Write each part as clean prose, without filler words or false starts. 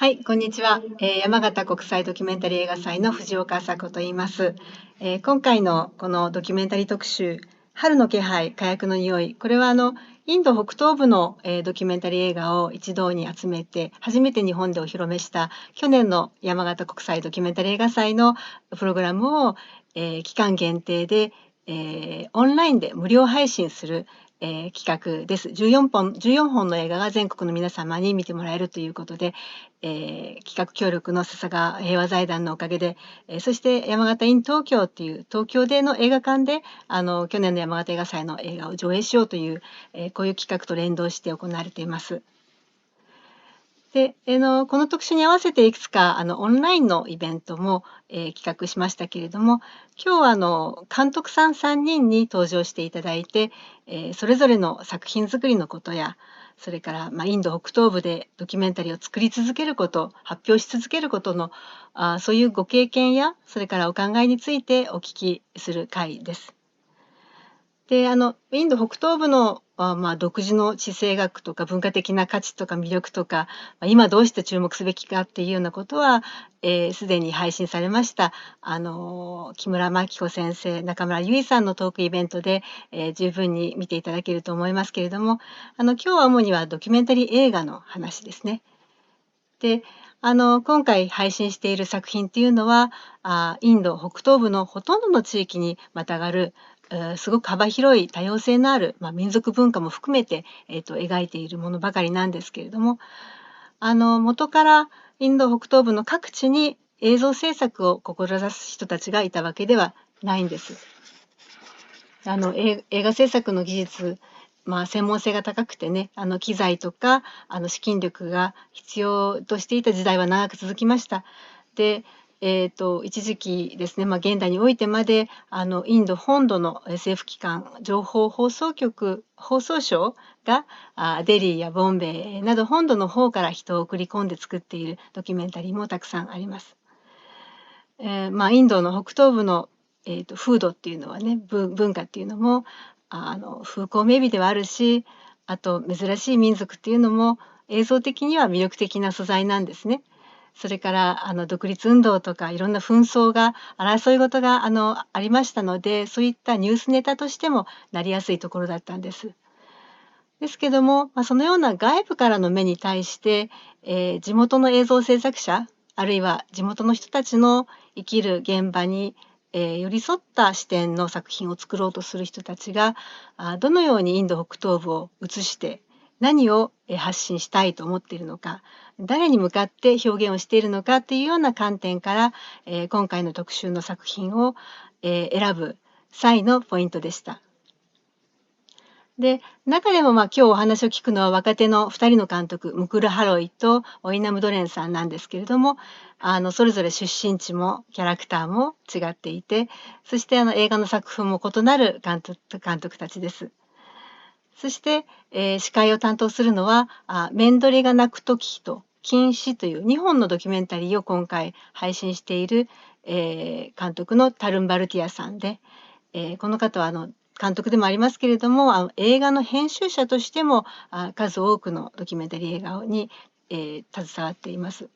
はい、こんにちは。山形国際ドキュメンタリー映画祭の藤岡麻子と言います。今回のこのドキュメンタリー特集、春の気配、火薬の匂い、これはインド北東部の、ドキュメンタリー映画を一堂に集めて、初めて日本でお披露目した去年の山形国際ドキュメンタリー映画祭のプログラムを、期間限定で、オンラインで無料配信する企画です。14本の映画が全国の皆様に見てもらえるということで、企画協力の笹川平和財団のおかげで、そして山形 in 東京っていう東京での映画館で去年の山形映画祭の映画を上映しようという、こういう企画と連動して行われています。でこの特集に合わせていくつかオンラインのイベントも、企画しましたけれども、今日は監督さん3人に登場していただいて、それぞれの作品作りのことや、それから、インド北東部でドキュメンタリーを作り続けること、発表し続けることのそういうご経験や、それからお考えについてお聞きする会です。でインド北東部の独自の地政学とか文化的な価値とか魅力とか、今どうして注目すべきかっていうようなことはすでに配信されました木村真紀子先生、中村由依さんのトークイベントで、十分に見ていただけると思いますけれども、今日は主にはドキュメンタリー映画の話ですね。で今回配信している作品っていうのはインド北東部のほとんどの地域にまたがるすごく幅広い多様性のある、民族文化も含めて、描いているものばかりなんですけれども、元からインド北東部の各地に映像制作を志す人たちがいたわけではないんです。映画制作の技術、専門性が高くてね、機材とか資金力が必要としていた時代は長く続きました。で一時期ですね、現代においてまでインド本土の政府機関情報放送省がデリーやボンベイなど本土の方から人を送り込んで作っているドキュメンタリーもたくさんあります。インドの北東部の、風土っていうのはね、文化っていうのも風光明媚ではあるし、あと珍しい民族っていうのも映像的には魅力的な素材なんですね。それから独立運動とかいろんな紛争が争い事がありましたので、そういったニュースネタとしてもなりやすいところだったんです。ですけども、そのような外部からの目に対して、地元の映像制作者あるいは地元の人たちの生きる現場に、寄り添った視点の作品を作ろうとする人たちがどのようにインド北東部を映して何を発信したいと思っているのか、誰に向かって表現をしているのかっていうような観点から、今回の特集の作品を、選ぶ際のポイントでした。で中でも今日お話を聞くのは若手の2人の監督、ムクル・ハロイとオイナム・ドレンさんなんですけれども、それぞれ出身地もキャラクターも違っていて、そして映画の作風も異なる監督たちです。そして、司会を担当するのは面取りが泣く時と禁止という2本のドキュメンタリーを今回配信している、監督のタルン・バルティアさんで、この方は監督でもありますけれども映画の編集者としても数多くのドキュメンタリー映画に、携わっています。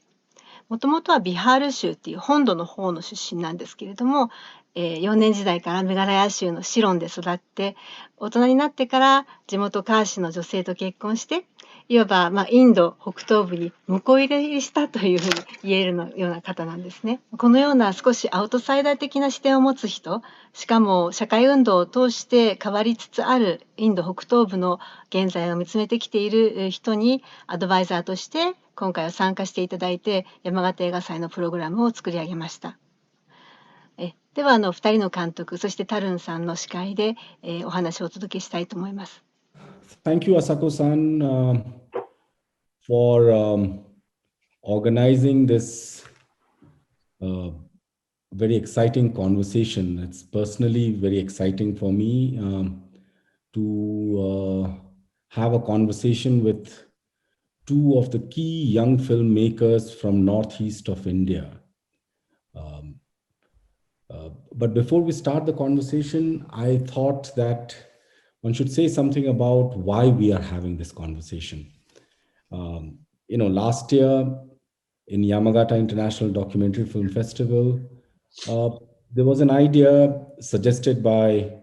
もともとはビハール州っていう本土の方の出身なんですけれども、幼年時代からメガラヤ州のシロンで育って、大人になってから地元カーシの女性と結婚して、いわば、インド北東部に婿入りしたというふうに言えるような方なんですね。このような少しアウトサイダー的な視点を持つ人、しかも社会運動を通して変わりつつあるインド北東部の現在を見つめてきている人にアドバイザーとして今回は参加していただいて、山形映画祭のプログラムを作り上げました。では2人の監督、そしてタルンさんの司会で、お話をお届けしたいと思います。Thank you, Asako-san, for organizing this very exciting conversation. It's personally very exciting for me to have a conversation with two of the key young filmmakers from northeast of India. But before we start the conversation, I thought that one should say something about why we are having this conversation. Last year, in Yamagata International Documentary Film Festival. There was an idea suggested by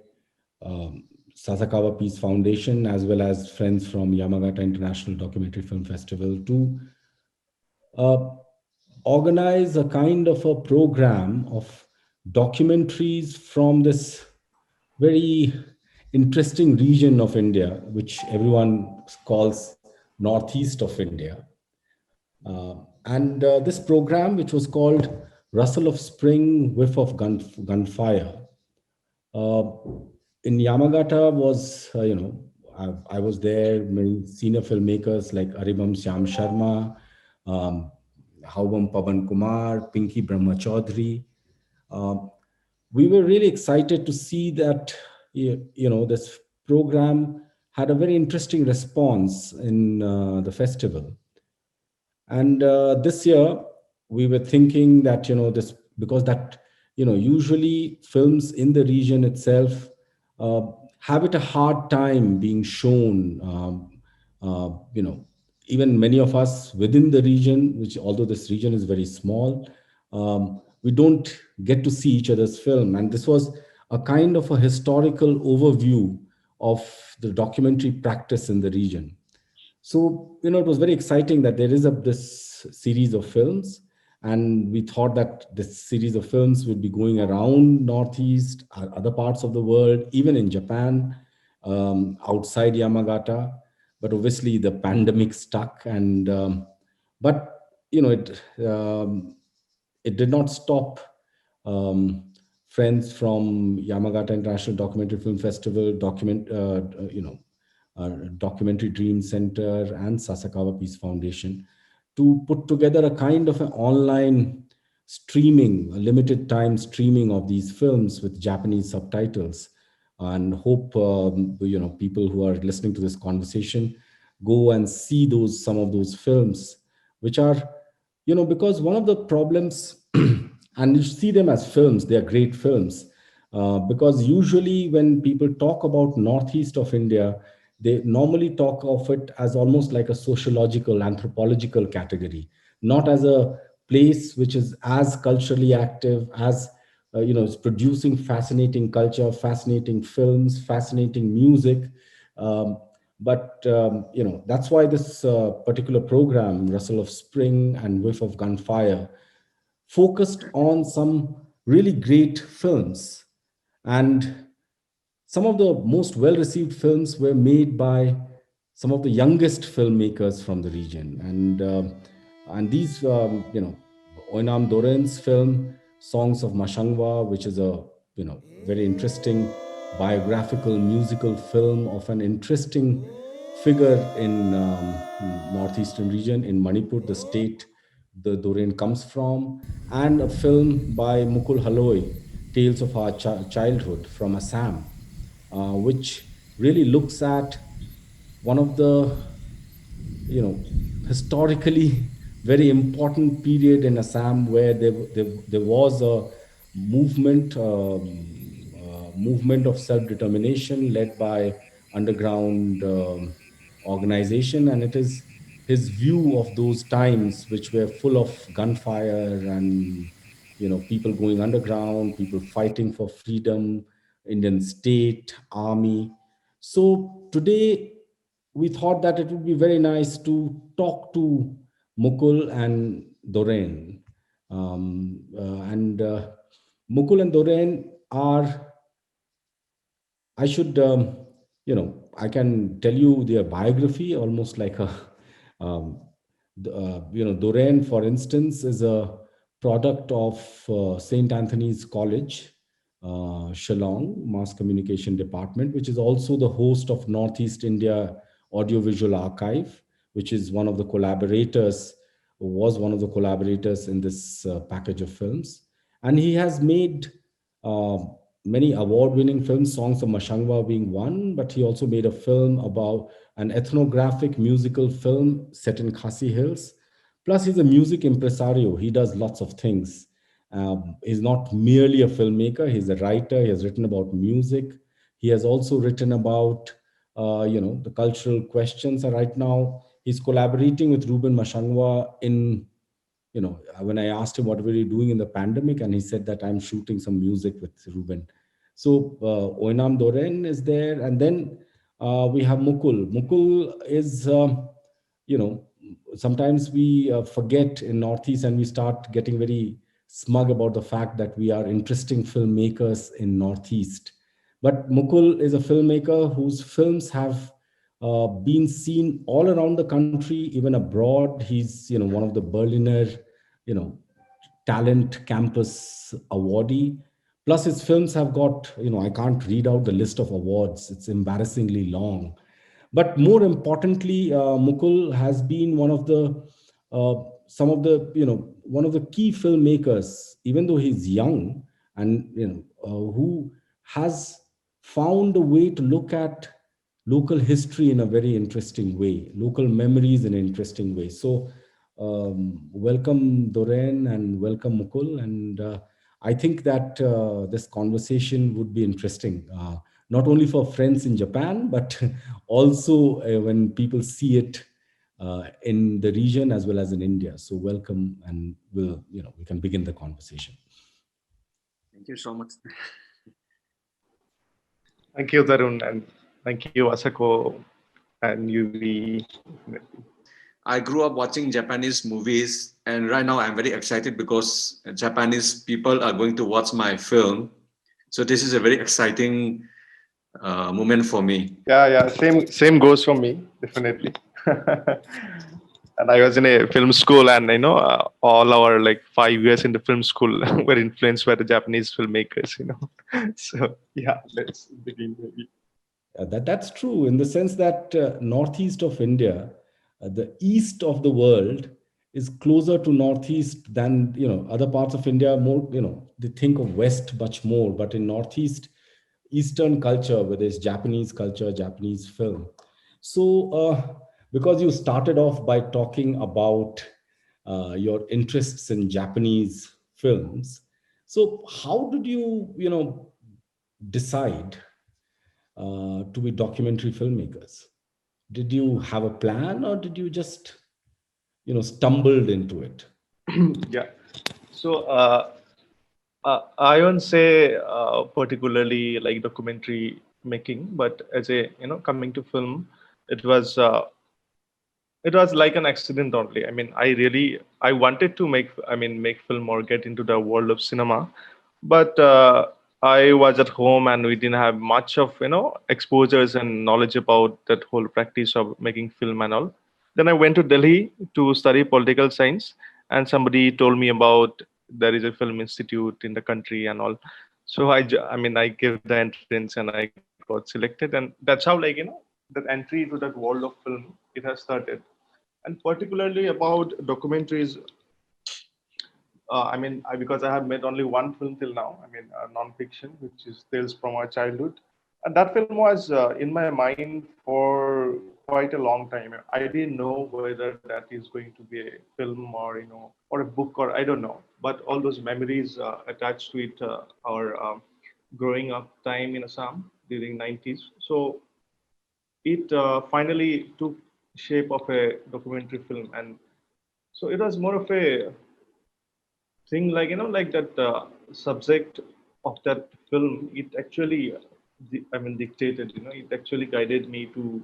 Sasakawa Peace Foundation as well as friends from Yamagata International Documentary Film Festival to organize a kind of a program of documentaries from this very interesting region of India, which everyone calls Northeast of India. And this program, which was called Rustle of Spring, Whiff of Gunfire, in Yamagata was, I was there, many senior filmmakers like Aribam Shyam Sharma, Haubam Pavan Kumar, Pinky Brahma Chaudhary. We were really excited to see that, this program had a very interesting response in the festival. And this year, we were thinking that, this, because that, usually films in the region itself have it a hard time being shown, even many of us within the region, which although this region is very small, we don't get to see each other's film. And this was a kind of a historical overview of the documentary practice in the region. So, it was very exciting that there is this series of films, and we thought that this series of films would be going around Northeast, other parts of the world, even in Japan, outside Yamagata. But obviously the pandemic stuck, and but it did not stop friends from Yamagata International Documentary Film Festival, Documentary Dream Center, and Sasakawa Peace Foundation to put together a kind of an online streaming, a limited time streaming of these films with Japanese subtitles. And hope people who are listening to this conversation go and see some of those films, which are, because one of the problems, and you see them as films, they are great films, because usually when people talk about Northeast of India, they normally talk of it as almost like a sociological, anthropological category, not as a place which is as culturally active, as is producing fascinating culture, fascinating films, fascinating music. That's why this particular program, Rustle of Spring and Whiff of Gunfire, focused on some really great films. And some of the most well-received films were made by some of the youngest filmmakers from the region. And these, Oinam Doren's film, Songs of Mashangwa, which is a, very interesting biographical musical film of an interesting figure in Northeastern region, in Manipur, the state the Doren comes from, and a film by Mukul Haloi, Tales of Our Childhood from Assam, which really looks at one of the, historically very important period in Assam where there was a movement, movement of self-determination led by underground organization. And it is his view of those times, which were full of gunfire and, people going underground, people fighting for freedom, Indian state, army. So today, we thought that it would be very nice to talk to Mukul and Doren. Mukul and Doren are, I should, I can tell you their biography almost like a, Doren, for instance, is a product of St. Anthony's College, Shillong Mass Communication Department, which is also the host of Northeast India Audiovisual Archive, which is one of the collaborators, was one of the collaborators in this package of films. And he has made many award-winning films, Songs of Mashangwa being one, but he also made a film about an ethnographic musical film set in Khasi Hills. Plus, he's a music impresario. He does lots of things. He's not merely a filmmaker. He's a writer. He has written about music. He has also written about, the cultural questions. Right now, he's collaborating with Ruben Mashangwa in when I asked him what were you doing in the pandemic, and he said that I'm shooting some music with Ruben. So Oinam Doren is there, and then we have Mukul. Mukul is, sometimes we forget in Northeast, and we start getting very smug about the fact that we are interesting filmmakers in Northeast. But Mukul is a filmmaker whose films have been seen all around the country, even abroad. He's, one of the Berliner, talent campus awardee. Plus his films have got, I can't read out the list of awards. It's embarrassingly long. But more importantly, Mukul has been one of the one of the key filmmakers, even though he's young, and who has found a way to look at local history in a very interesting way, local memories in an interesting way. So welcome Doren and welcome Mukul, and I think that this conversation would be interesting, not only for friends in Japan, but also when people see it in the region as well as in India. So welcome, and we can begin the conversation. Thank you so much. Thank you, Tarun, and thank you, Asako and UV. I grew up watching Japanese movies, and right now I'm very excited because Japanese people are going to watch my film. So this is a very exciting moment for me. Yeah. Same goes for me, definitely. And I was in a film school, and all our 5 years in the film school were influenced by the Japanese filmmakers. So yeah, let's begin maybe. That's true in the sense that northeast of India, the east of the world is closer to northeast than other parts of India. More they think of west much more, but in northeast, Eastern culture, where there's Japanese culture, Japanese film. So because you started off by talking about your interests in Japanese films, so how did you decide to be documentary filmmakers? Did you have a plan, or did you just stumbled into it? Yeah. So I won't say particularly like documentary making, but as a coming to film, it was like an accident only. I mean, I wanted to make film or get into the world of cinema, but I was at home and we didn't have much of exposures and knowledge about that whole practice of making film and all. Then I went to Delhi to study political science, and somebody told me about there is a film institute in the country and all. So I gave the entrance and I got selected, and that's how that entry into that world of film it has started. And particularly about documentaries, because I have made only one film till now. Non-fiction, which is Tales from Our Childhood, and that film was in my mind for quite a long time. I didn't know whether that is going to be a film or a book, or I don't know. But all those memories attached to it, our growing up time in Assam during 90s. So it finally took shape of a documentary film, and so it was more of a thing like that subject of that film. It actually dictated, it actually guided me to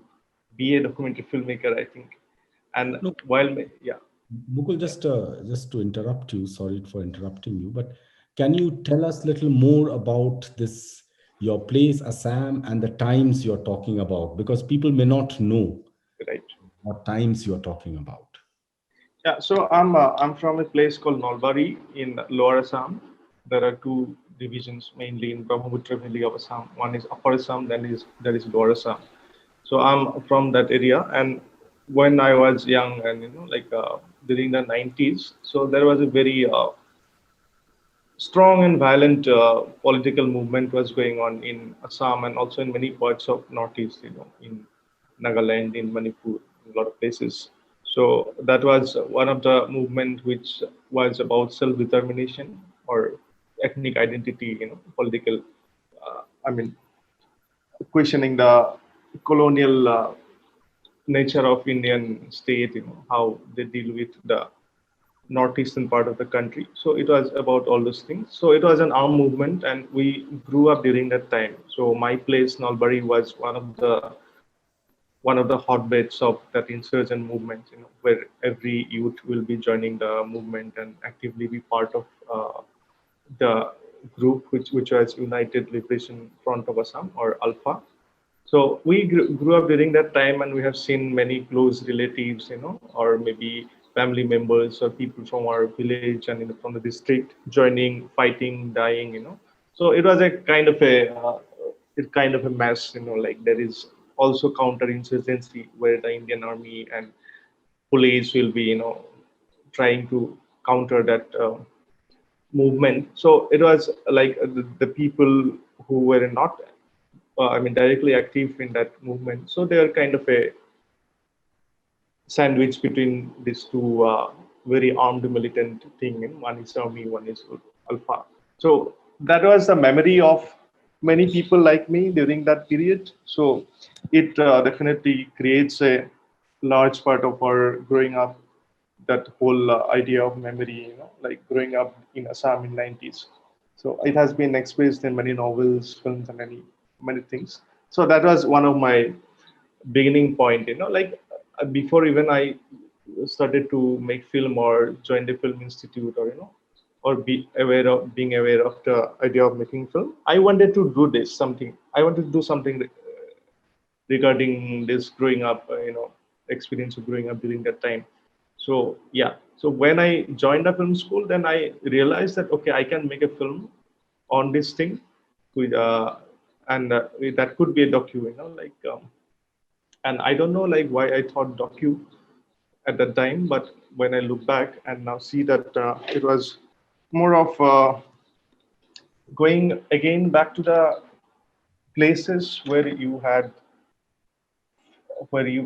be a documentary filmmaker, I think. And No. yeah. Mukul, just to interrupt you, sorry for interrupting you, but can you tell us a little more about this, your place, Assam, and the times you're talking about? Because people may not know Right. what times you're talking about. Yeah, so I'm from a place called Nalbari in Lower Assam. There are two divisions mainly in Brahmaputra Valley of Assam. One is Upper Assam, then there is Lower Assam. So I'm from that area, and when I was young and during the 90s, so there was a very strong and violent political movement was going on in Assam and also in many parts of Northeast, in Nagaland, in Manipur, in a lot of places. So that was one of the movement which was about self-determination or ethnic identity, political, questioning the colonial nature of Indian state, how they deal with the northeastern part of the country. So it was about all those things. So it was an armed movement, and we grew up during that time. So my place, Nalbari, was one of the hotbeds of that insurgent movement, where every youth will be joining the movement and actively be part of the group, which was United Liberation Front of Assam, or Alpha. So we grew up during that time, and we have seen many close relatives, or maybe family members or people from our village and from the district joining, fighting, dying, So it was a kind of a mess, like there is also counterinsurgency where the Indian army and police will be, trying to counter that movement. So it was like the people who were not, directly active in that movement. So they are kind of a sandwich between these two very armed militant thing. One is army, one is Alpha. So that was the memory of many people like me during that period. So it definitely creates a large part of our growing up, that whole idea of memory, like growing up in Assam in 90s. So it has been expressed in many novels, films, and many things. So that was one of my beginning point, like before even I started to make film or join the film institute, or being aware of the idea of making film, I wanted to do something regarding this growing up, experience of growing up during that time. So yeah, so when I joined the film school, then I realized that okay, I can make a film on this thing with and that could be a docu, and I don't know like why I thought docu at that time, but when I look back and now see that it was more of going again back to the places where you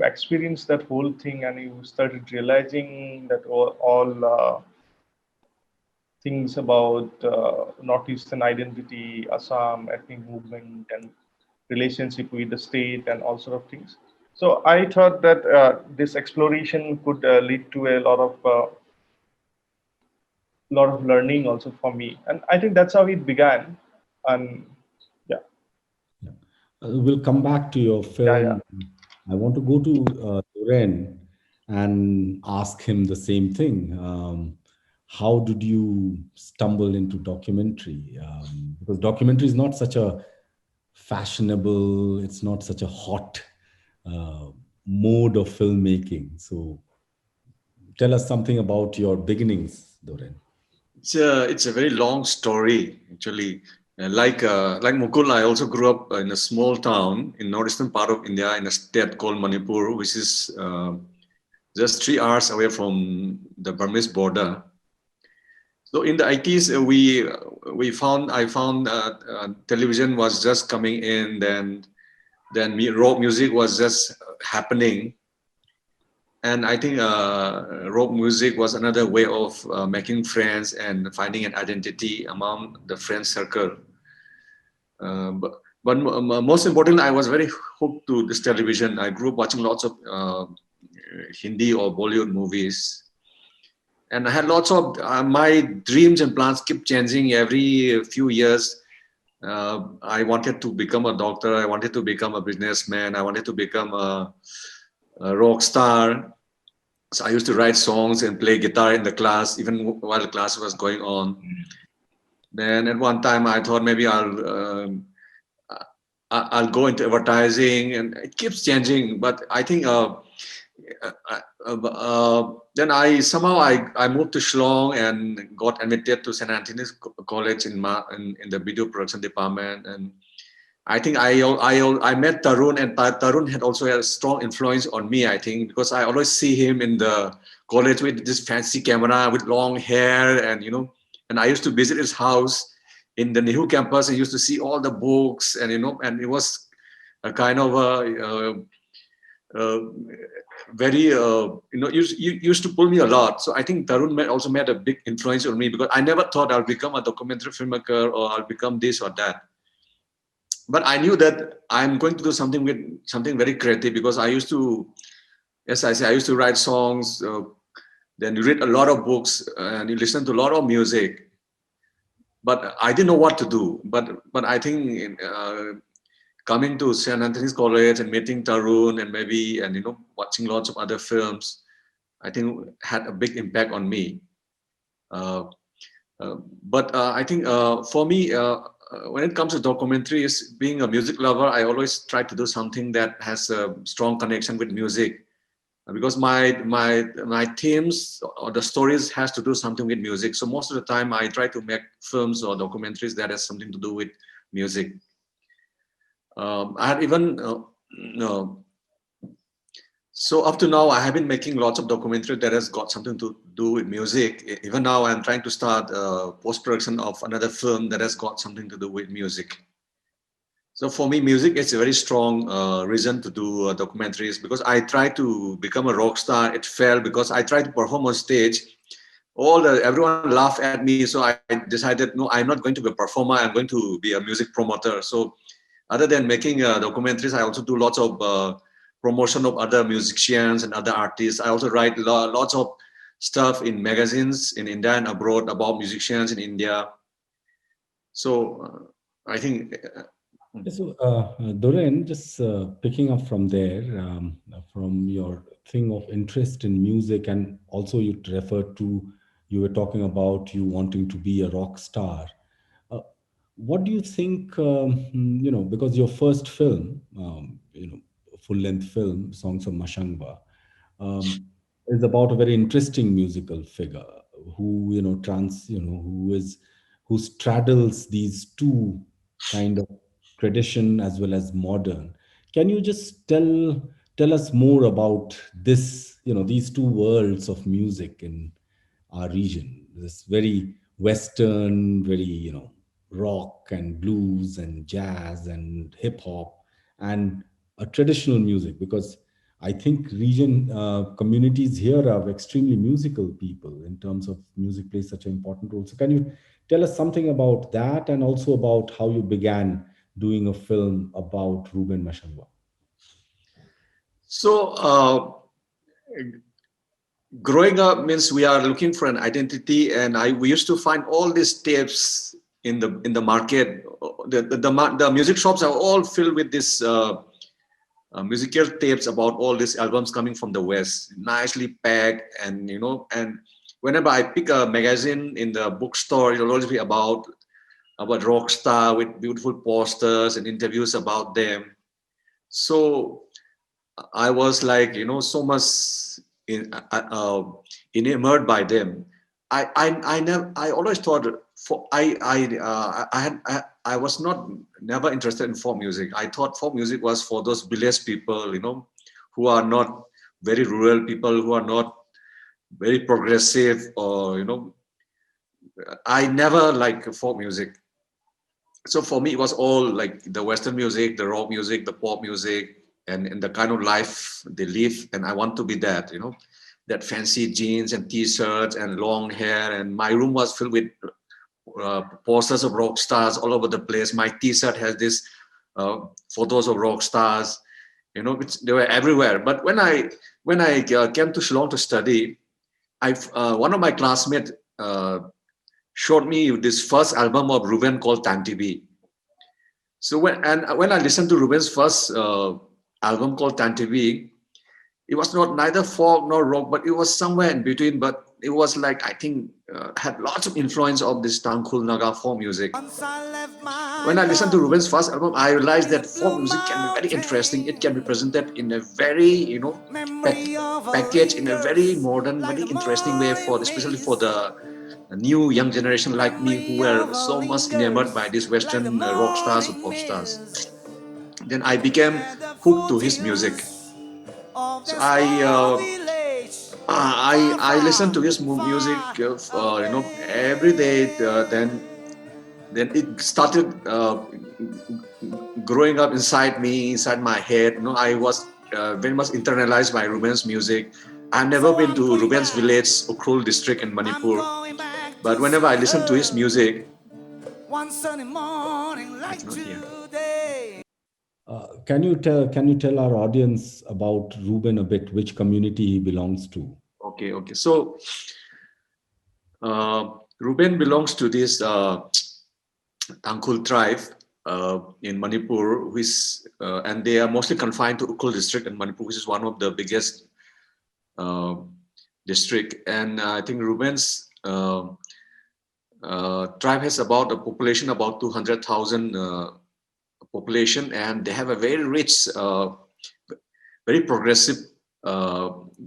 experienced that whole thing, and you started realizing that all things about Northeastern identity, Assam, ethnic movement, and relationship with the state, and all sort of things. So I thought that this exploration could lead to a lot of learning also for me, and I think that's how it began. And yeah, We'll come back to your film. yeah. I want to go to Doren and ask him the same thing. How did you stumble into documentary? Because documentary is not such a fashionable, it's not such a hot mode of filmmaking. So tell us something about your beginnings, Doren. It's a very long story, actually. Like Mukul, I also grew up in a small town in northeastern part of India, in a state called Manipur, which is just 3 hours away from the Burmese border. So in the 80s, I found television was just coming in, then rock music was just happening. And I think rock music was another way of making friends and finding an identity among the friend circle. But most importantly, I was very hooked to this television. I grew up watching lots of Hindi or Bollywood movies. And I had lots of, my dreams and plans keep changing every few years. I wanted to become a doctor. I wanted to become a businessman. I wanted to become a rock star. So I used to write songs and play guitar in the class, even while the class was going on. Then at one time I thought maybe I'll go into advertising, and it keeps changing. But I think then I moved to Shillong and got admitted to St. Anthony's College in the video production department. And I think I met Tarun, and Tarun had also had a strong influence on me, I think, because I always see him in the college with this fancy camera with long hair, and I used to visit his house in the Nehru campus. I used to see all the books, and and it was a kind of very used to pull me a lot. So I think Tarun also made a big influence on me, because I never thought I'll become a documentary filmmaker or I'll become this or that. But I knew that I'm going to do something very creative, because I used to, as I say, I used to write songs, then you read a lot of books and you listen to a lot of music. But I didn't know what to do. But I think coming to St. Anthony's College and meeting Tarun and watching lots of other films, I think had a big impact on me. But I think for me, when it comes to documentaries, being a music lover, I always try to do something that has a strong connection with music, because my themes or the stories has to do something with music. So most of the time, I try to make films or documentaries that has something to do with music. I had even so up to now, I have been making lots of documentaries that has got something to do with music. Even now, I'm trying to start post-production of another film that has got something to do with music. So for me, music is a very strong reason to do documentaries, because I tried to become a rock star. It failed because I tried to perform on stage. Everyone laughed at me. So I decided, no, I'm not going to be a performer. I'm going to be a music promoter. So other than making documentaries, I also do lots of promotion of other musicians and other artists. I also write lots of stuff in magazines in India and abroad about musicians in India. So I think. So, Doren, just picking up from there, from your thing of interest in music, and also you referred to, you were talking about you wanting to be a rock star. What do you think, because your first film, full-length film, Songs of Mashang Va, is about a very interesting musical figure who, who straddles these two kind of tradition as well as modern. Can you just tell us more about this, these two worlds of music in our region? This very Western, very, rock and blues and jazz and hip hop, and a traditional music, because I think region communities here are extremely musical people in terms of music plays such an important role. So can you tell us something about that, and also about how you began doing a film about Ruben Mashangwa? So growing up means we are looking for an identity, and we used to find all these tapes in the market. The music shops are all filled with this musical tapes about all these albums coming from the West, nicely packed, and and whenever I pick a magazine in the bookstore, it'll always be about rock star with beautiful posters and interviews about them. So I was like, so much enamored by them. I always thought I was never interested in folk music. I thought folk music was for those village people, who are not very rural people, who are not very progressive, or I never liked folk music. So for me, it was all like the Western music, the rock music, the pop music, and the kind of life they live. And I want to be that, that fancy jeans and T-shirts and long hair. And my room was filled with posters of rock stars all over the place. My T-shirt has this photos of rock stars, they were everywhere. But when I came to Shillong to study, one of my classmates showed me this first album of Ruben called Tan TV. So when I listened to Ruben's first album called Tan TV, it was neither folk nor rock, but it was somewhere in between. But it was like, I think, had lots of influence of this Tangkhul Naga folk music. When I listened to Ruben's first album, I realized that folk music can be very interesting. It can be presented in a very, packaged in a very modern, very interesting way, especially for the new young generation like me, who were so much enamored by these Western rock stars or pop stars. Then I became hooked to his music. So I listened to his music, every day. Then it started growing up inside me, inside my head. I was very much internalized by Ruben's music. I've never been to Ruben's village, Ukhrul district in Manipur. But whenever I listen to his music, it's not here. Can you tell our audience about Ruben a bit, which community he belongs to? Okay. So Ruben belongs to this Tangkhul tribe in Manipur, and they are mostly confined to Ukhrul district in Manipur, which is one of the biggest district. And I think Ruben's tribe has about a population about 200,000 population, and they have a very rich, very progressive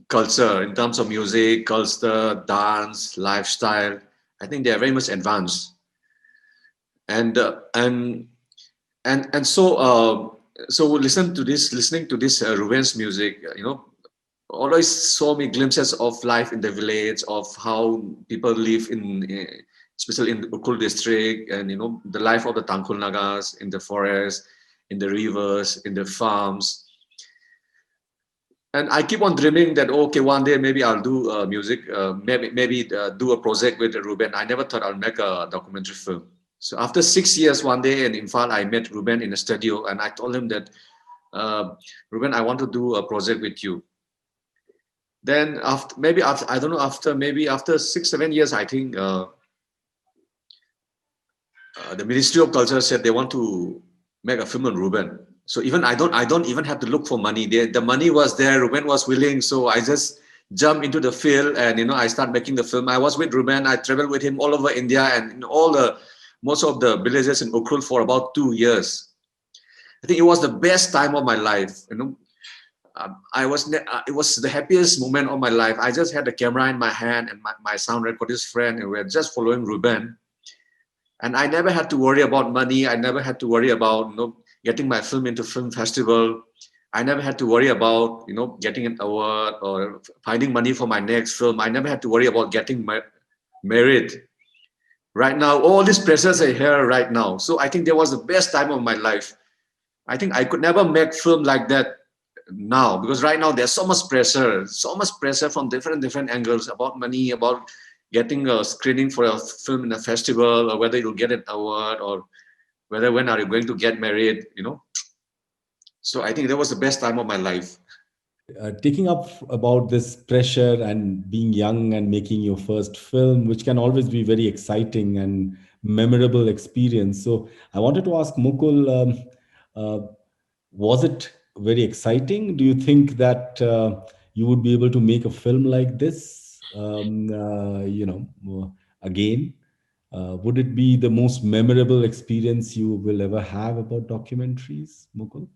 culture in terms of music, culture, dance, lifestyle. I think they are very much advanced. And so listening to this Ruben's music, always saw me glimpses of life in the village, of how people live especially in the Ukhrul district, and the life of the Tangkhul Nagas in the forest, in the rivers, in the farms. And I keep on dreaming that, okay, one day maybe I'll do music, maybe do a project with Ruben. I never thought I'll make a documentary film. So after 6 years, one day in Imphal, I met Ruben in a studio, and I told him that, Ruben, I want to do a project with you. Then after 6-7 years, I think the Ministry of Culture said they want to make a film on Ruben. So even I don't even have to look for money. The money was there. Ruben was willing, so I just jumped into the field, and I started making the film. I was with Ruben. I traveled with him all over India and most of the villages in Ukhrul for about 2 years. I think it was the best time of my life. It was the happiest moment of my life. I just had the camera in my hand and my sound recordist friend, and we were just following Ruben. And I never had to worry about money. I never had to worry about getting my film into film festival. I never had to worry about getting an award or finding money for my next film. I never had to worry about getting married. Right now, all these pressures are here right now. So I think that was the best time of my life. I think I could never make film like that now, because right now there's so much pressure from different angles about money, about getting a screening for a film in a festival, or whether you'll get an award, or when are you going to get married, So I think that was the best time of my life. Taking up about this pressure and being young and making your first film, which can always be very exciting and memorable experience. So I wanted to ask Mukul, was it very exciting? Do you think that you would be able to make a film like this again? Would it be the most memorable experience you will ever have about documentaries, Mukul?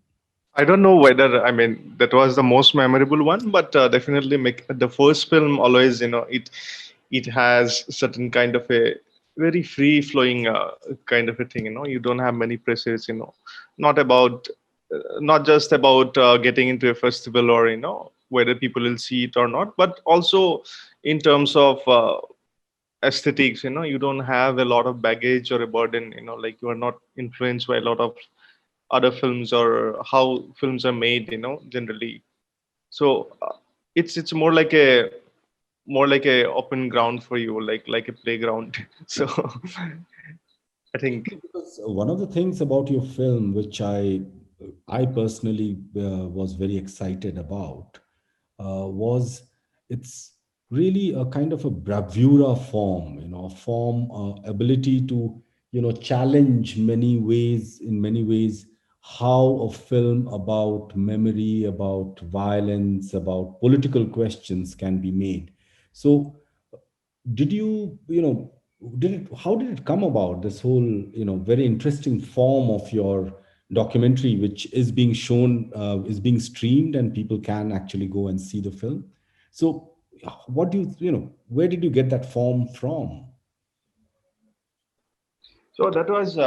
I don't know whether that was the most memorable one, but definitely make the first film always it has certain kind of a very free flowing kind of a thing. You don't have many pressures. Not just about getting into a festival or whether people will see it or not, but also in terms of aesthetics. You don't have a lot of baggage or a burden. Like you are not influenced by a lot of other films or how films are made, generally. So it's more like a open ground for you, like a playground. So I think because one of the things about your film, which I personally was very excited about, was it's really a kind of a bravura form, ability to challenge in many ways how a film about memory, about violence, about political questions can be made. So did you how did it come about, this whole very interesting form of your documentary, which is being shown, is being streamed, and people can actually go and see the film? So what do where did you get that form from? so. That was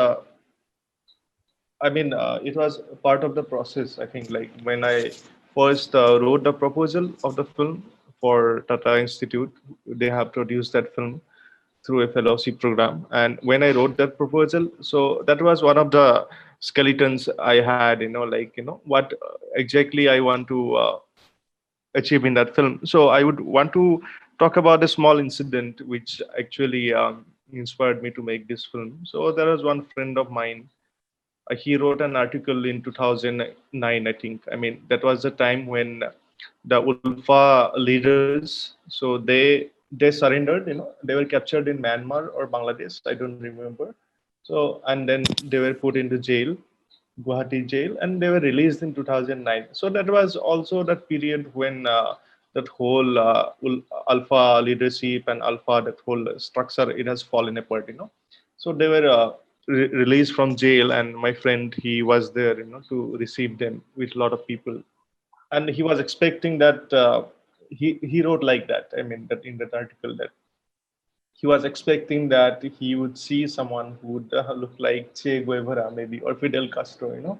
it was part of the process. I think, like, when I first wrote the proposal of the film for Tata Institute, they have produced that film through a fellowship program. And when I wrote that proposal, so that was one of the skeletons I had, what exactly I want to achieve in that film. So I would want to talk about a small incident which actually inspired me to make this film. So there was one friend of mine. He wrote an article in 2009, I think. That was the time when the Ulfa leaders. So they surrendered. They were captured in Myanmar or Bangladesh. I don't remember. So and then they were put into jail, Guwahati jail, and they were released in 2009. So that was also that period when that whole Alpha leadership and Alpha, that whole structure, it has fallen apart. So they were released from jail, and my friend, he was there, to receive them with a lot of people, and he was expecting that. He wrote like that. I mean, that in that article, that he was expecting that he would see someone who would look like Che Guevara maybe, or Fidel Castro,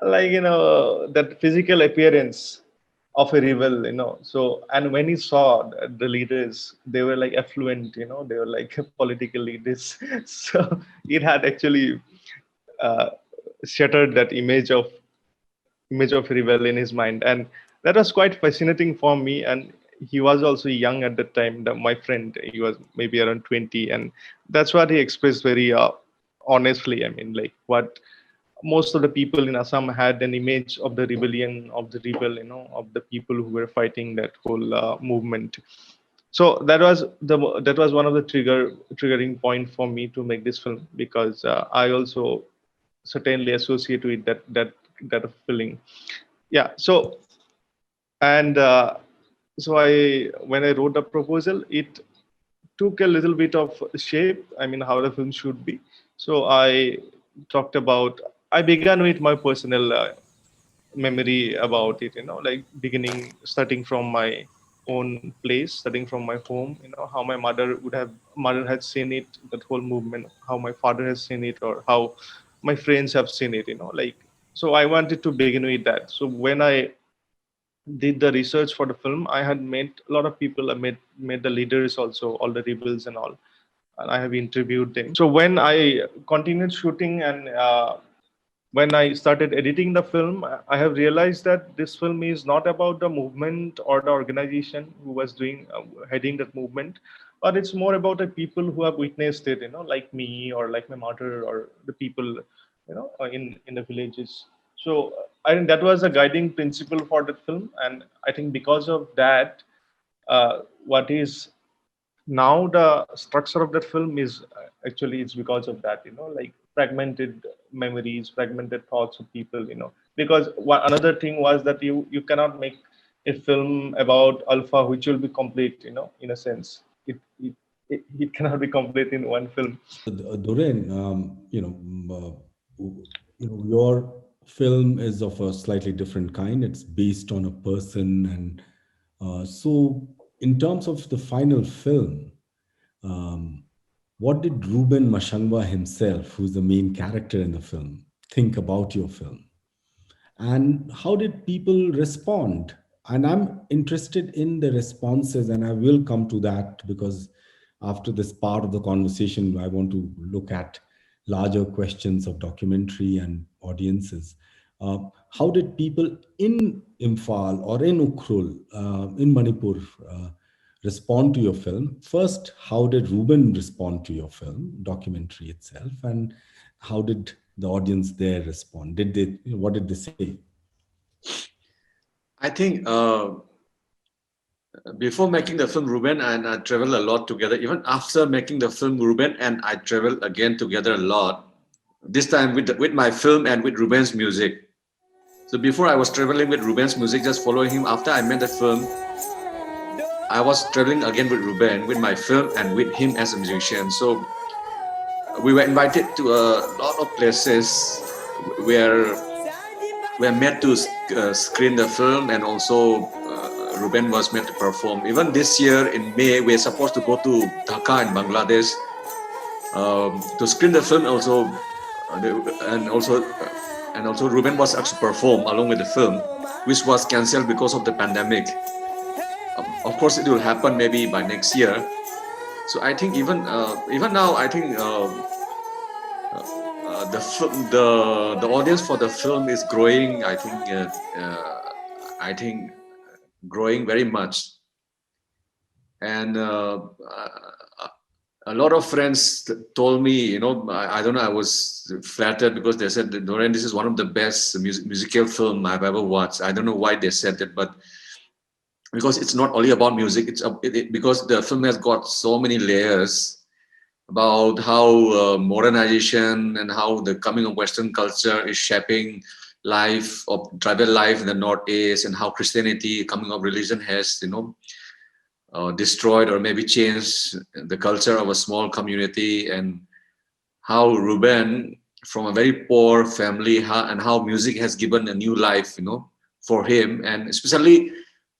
that physical appearance of a rebel. So, and when he saw the leaders, they were like affluent, they were like political leaders. So it had actually shattered that image of rebel in his mind, and that was quite fascinating for me. And he was also young at that time. My friend, he was maybe around 20, and that's what he expressed very honestly. I mean, like what most of the people in Assam had an image of the rebellion, of the rebel, of the people who were fighting that whole movement. So that was one of the triggering point for me to make this film, because I also certainly associate with that feeling. Yeah. So and so when I wrote the proposal, it took a little bit of shape. I mean, how the film should be. So I began with my personal memory about it, like starting from my own place, starting from my home, how my mother had seen it, that whole movement, how my father has seen it, or how my friends have seen it, so I wanted to begin with that. So when I did the research for the film, I had met a lot of people. I met the leaders also, all the rebels and all, and I have interviewed them. So when I continued shooting and when I started editing the film, I have realized that this film is not about the movement or the organization who was heading that movement, but it's more about the people who have witnessed it, like me or like my mother or the people, in the villages. So I think that was a guiding principle for the film, and I think because of that, what is now the structure of that film is actually it's because of that, like fragmented memories, fragmented thoughts of people, because another thing was that you cannot make a film about Alpha which will be complete, in a sense. It cannot be complete in one film. Doreen, your film is of a slightly different kind. It's based on a person, and so in terms of the final film, what did Ruben Mashangwa himself, who's the main character in the film, think about your film? And how did people respond? And I'm interested in the responses, and I will come to that, because after this part of the conversation, I want to look at larger questions of documentary and audiences. How did people in Imphal or in Ukhrul, in Manipur, respond to your film? First, how did Ruben respond to your film, documentary itself, and how did the audience there respond? What did they say? I think before making the film, Ruben and I traveled a lot together. Even after making the film, Ruben and I traveled again together a lot. This time with my film and with Ruben's music. So before I was traveling with Ruben's music, just following him. After I made the film, I was traveling again with Ruben, with my film, and with him as a musician. So we were invited to a lot of places where we were made to screen the film, and also Ruben was made to perform. Even this year in May, we were supposed to go to Dhaka in Bangladesh to screen the film also, and also Ruben was asked to perform along with the film, which was cancelled because of the pandemic. Of course, it will happen maybe by next year. So I think even now, I think the audience for the film is growing. I think growing very much, and a lot of friends told me, I don't know, I was flattered because they said, Doreen, this is one of the best musical film I've ever watched. I don't know why they said that, but because it's not only about music. Because the film has got so many layers about how modernization and how the coming of Western culture is shaping life of tribal life in the Northeast, and how Christianity, coming of religion, has destroyed or maybe changed the culture of a small community, and how Ruben, from a very poor family, and how music has given a new life, for him. And especially,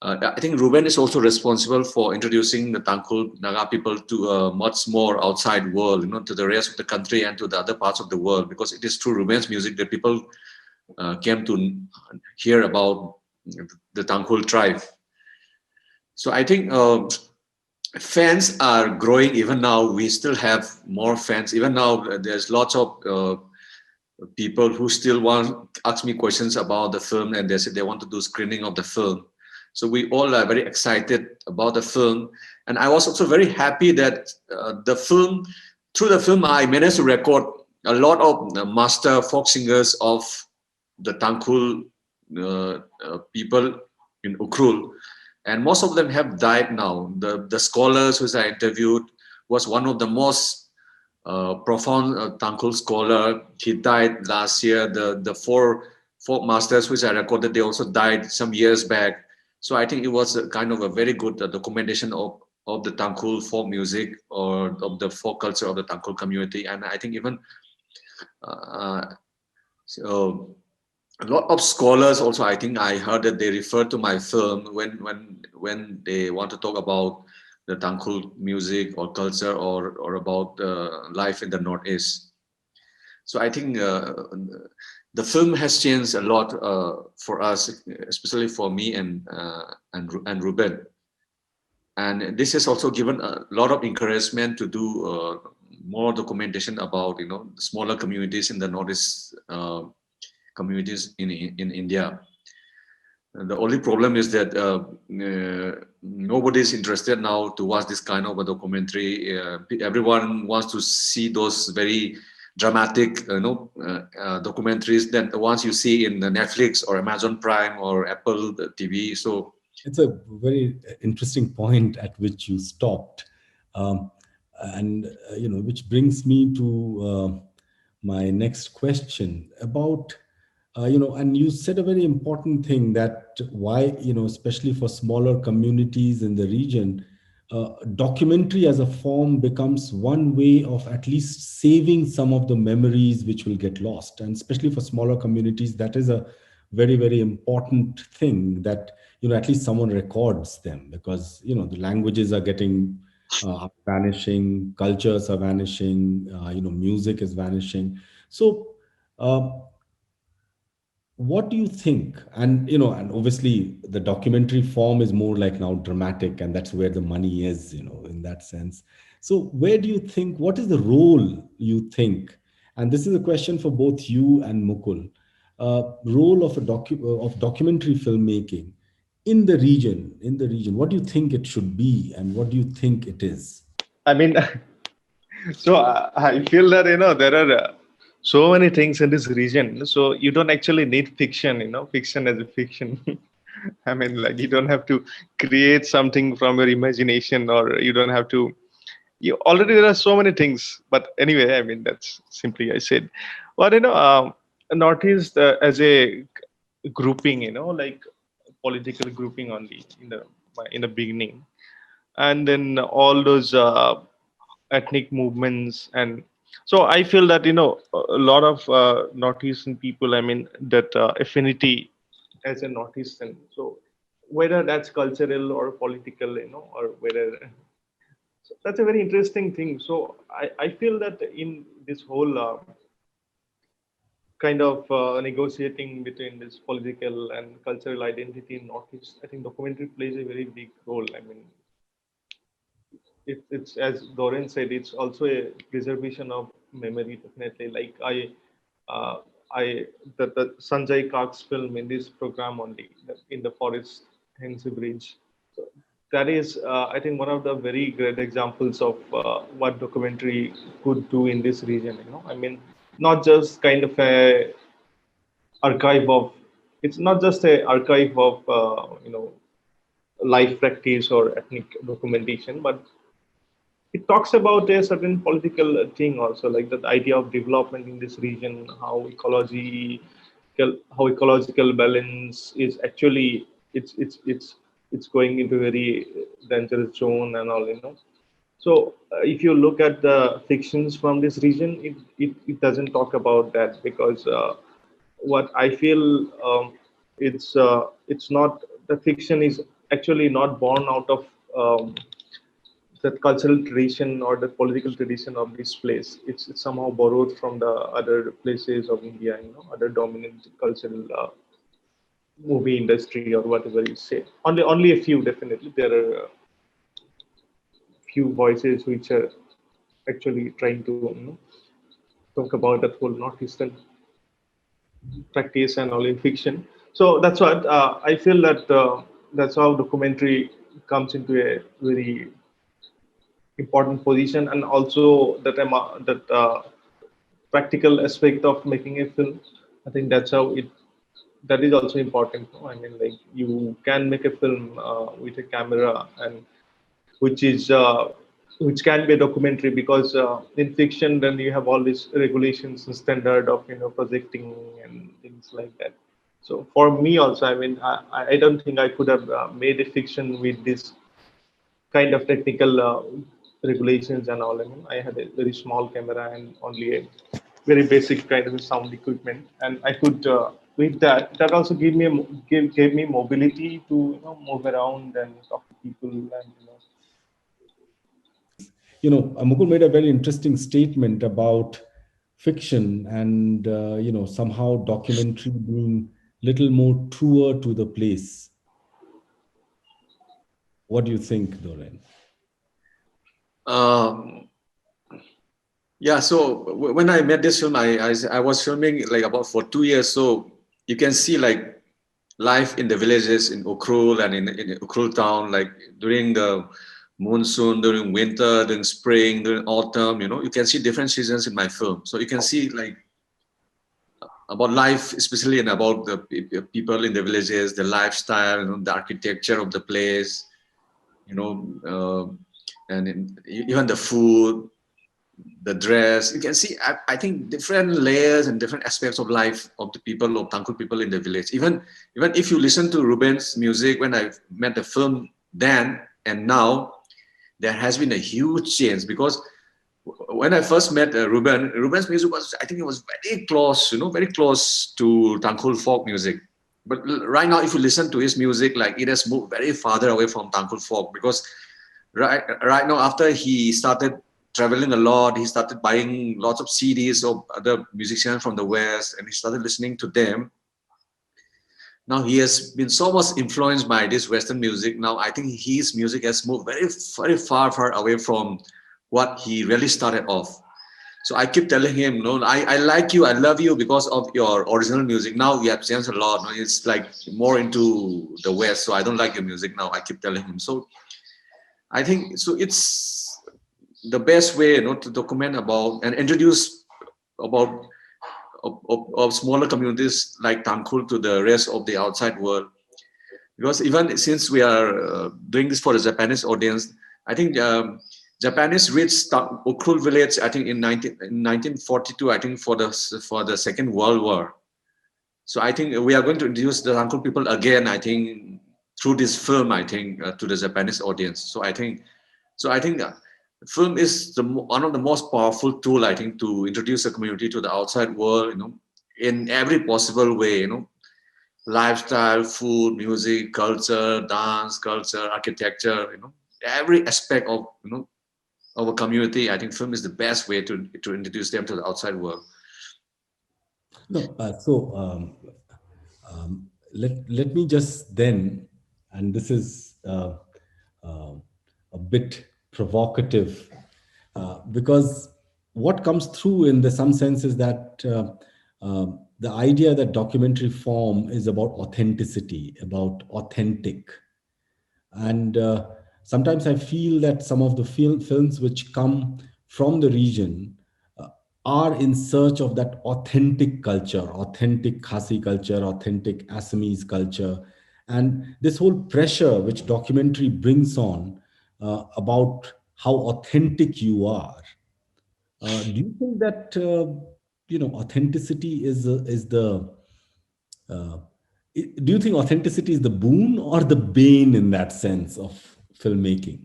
I think Ruben is also responsible for introducing the Tangkhul Naga people to a much more outside world, to the rest of the country and to the other parts of the world, because it is through Ruben's music that people came to hear about the Tangkhul tribe. So I think fans are growing even now. We still have more fans. Even now, there's lots of people who still ask me questions about the film, and they say they want to do screening of the film. So we all are very excited about the film. And I was also very happy that through the film, I managed to record a lot of master folk singers of the Tangkhul people in Ukhrul. And most of them have died now. The scholars who I interviewed was one of the most profound Tangkhul scholar. He died last year. The four folk masters which I recorded, they also died some years back. So I think it was a kind of a very good documentation of the Tangkhul folk music, or of the folk culture of the Tangkhul community. And I think even so a lot of scholars also, I think I heard that they refer to my film when they want to talk about the Tangkhul music or culture, or about life in the Northeast. So I think the film has changed a lot for us, especially for me and Ruben. And this has also given a lot of encouragement to do more documentation about smaller communities in the Northeast communities in India. The only problem is that nobody is interested now to watch this kind of a documentary. Everyone wants to see those very dramatic, documentaries that the ones you see in the Netflix or Amazon Prime or Apple TV. So it's a very interesting point at which you stopped, and which brings me to my next question about. And you said a very important thing, that why, especially for smaller communities in the region, documentary as a form becomes one way of at least saving some of the memories which will get lost. And especially for smaller communities, that is a very, very important thing, that, at least someone records them, because, the languages are getting vanishing, cultures are vanishing, music is vanishing. So, what do you think? And and obviously the documentary form is more like now dramatic, and that's where the money is, in that sense. So where do you think, what is the role you think, and this is a question for both you and Mukul, role of documentary filmmaking in the region, what do you think it should be, and what do you think it is? I mean, so I feel that there are so many things in this region. So you don't actually need fiction, fiction as a fiction. I mean, like, you don't have to create something from your imagination, or you don't have to. You already, there are so many things. But anyway, I mean, that's simply I said. But Northeast as a grouping, like political grouping only in the beginning, and then all those ethnic movements. And so I feel that a lot of Northeastern people, I mean, that affinity as a Northeastern, so whether that's cultural or political, or whether, so that's a very interesting thing. So I feel that in this whole kind of negotiating between this political and cultural identity in Northeast, I think documentary plays a very big role. I mean, it's as Doran said, it's also a preservation of memory, definitely. Like the Sanjay Kak's film in this program only, in the forest Hensi Bridge. So that is, I think, one of the very great examples of what documentary could do in this region. I mean, not just kind of a archive of. It's not just a archive of life practice or ethnic documentation, but it talks about a certain political thing also, like the idea of development in this region, how ecological balance is actually it's going into a very dangerous zone and all, So if you look at the fictions from this region, it doesn't talk about that, because what I feel, it's not, the fiction is actually not born out of that cultural tradition or the political tradition of this place. It's somehow borrowed from the other places of India, other dominant cultural movie industry or whatever you say. Only a few, definitely. There are few voices which are actually trying to talk about that whole Northeastern practice and all in fiction. So that's what I feel that that's how documentary comes into a very important position, and also that practical aspect of making a film. I think that's how that is also important. I mean, like, you can make a film with a camera, and which can be a documentary, because in fiction then you have all these regulations and standard of projecting and things like that. So for me also, I mean, I don't think I could have made a fiction with this kind of technical regulations and all. I mean, I had a very small camera and only a very basic kind of sound equipment, and I could with that also gave me mobility to move around and talk to people, and Mukul made a very interesting statement about fiction and somehow documentary being little more truer to the place. What do you think, Doren? Yeah, so when I made this film, I was filming like about for 2 years. So you can see like life in the villages in Ukhrul and in Ukhrul town, like during the monsoon, during winter, during spring, during autumn, you can see different seasons in my film. So you can see like about life, especially and about the people in the villages, the lifestyle, the architecture of the place, and even the food, the dress. You can see, I think, different layers and different aspects of life of the people, of Tangkhul people in the village. Even if you listen to Ruben's music, when I met the film then and now, there has been a huge change, because when I first met Ruben's music was, I think it was very close, very close to Tangkhul folk music. But right now, if you listen to his music, like, it has moved very farther away from Tangkhul folk, because right now, after he started traveling a lot, he started buying lots of CDs of other musicians from the West, and he started listening to them. Now he has been so much influenced by this Western music. Now I think his music has moved very, very far away from what he really started off. So I keep telling him, no, I like you, I love you because of your original music. Now you have changed a lot. No? It's like more into the West, so I don't like your music now. I keep telling him. So I think so. It's the best way, to document about and introduce about of smaller communities like Tangkhul to the rest of the outside world. Because even since we are doing this for the Japanese audience, I think Japanese reached Ukhrul village, I think in 1942, I think for the Second World War. So I think we are going to introduce the Tangkhul people again, I think, through this film, I think, to the Japanese audience. So I think film is one of the most powerful tool, I think, to introduce a community to the outside world, in every possible way, lifestyle, food, music, culture, dance, culture, architecture, every aspect of, of a community. I think film is the best way to introduce them to the outside world. No, let me just then, and this is a bit provocative, because what comes through in some sense is that the idea that documentary form is about authenticity, about authentic. And sometimes I feel that some of the films which come from the region are in search of that authentic culture, authentic Khasi culture, authentic Assamese culture. And this whole pressure which documentary brings on about how authentic you are. Do you think that authenticity is the do you think authenticity is the boon or the bane in that sense of filmmaking?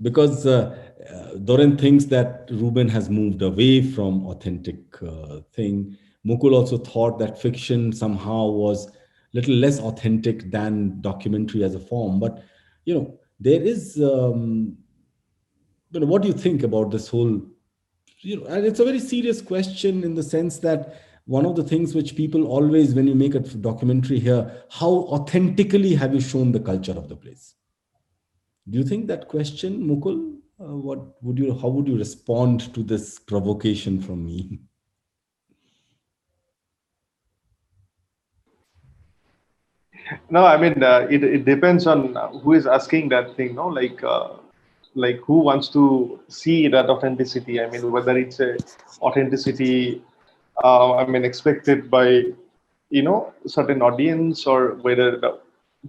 Because Doran thinks that Ruben has moved away from authentic thing. Mukul also thought that fiction somehow was little less authentic than documentary as a form. But there is what do you think about this whole? And it's a very serious question in the sense that one of the things which people always, when you make a documentary here, how authentically have you shown the culture of the place? Do you think that question, Mukul? How would you respond to this provocation from me? No, I mean, it depends on who is asking that thing, no? Like who wants to see that authenticity? I mean, whether it's a authenticity, expected by, certain audience, or whether the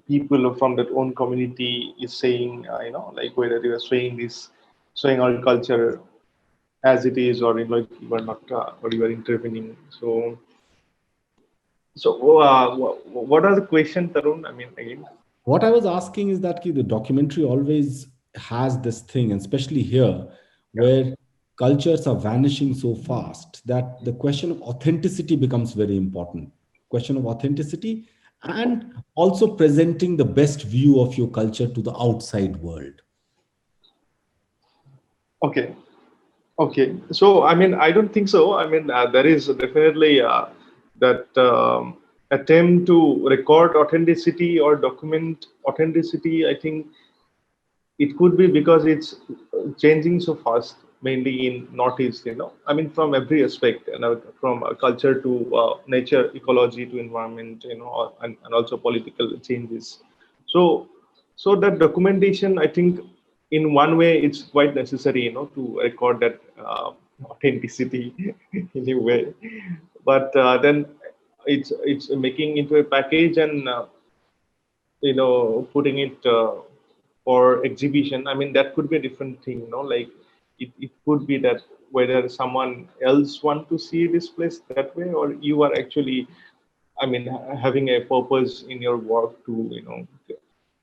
people from that own community is saying, like whether you are showing our culture as it is, or like you are not, or you are intervening. So, what are the questions, Tarun? I mean, again. What I was asking is that the documentary always has this thing, and especially here, where cultures are vanishing so fast that the question of authenticity becomes very important. Question of authenticity and also presenting the best view of your culture to the outside world. Okay. So, I mean, I don't think so. I mean, there is definitely that attempt to record authenticity or document authenticity. I think it could be because it's changing so fast, mainly in Northeast, I mean, from every aspect, from culture to nature, ecology to environment, and also political changes. So that documentation, I think, in one way, it's quite necessary, to record that authenticity in a way. But then it's making into a package and putting it for exhibition. I mean, that could be a different thing, like it could be that whether someone else want to see this place that way, or you are actually, I mean, having a purpose in your work to,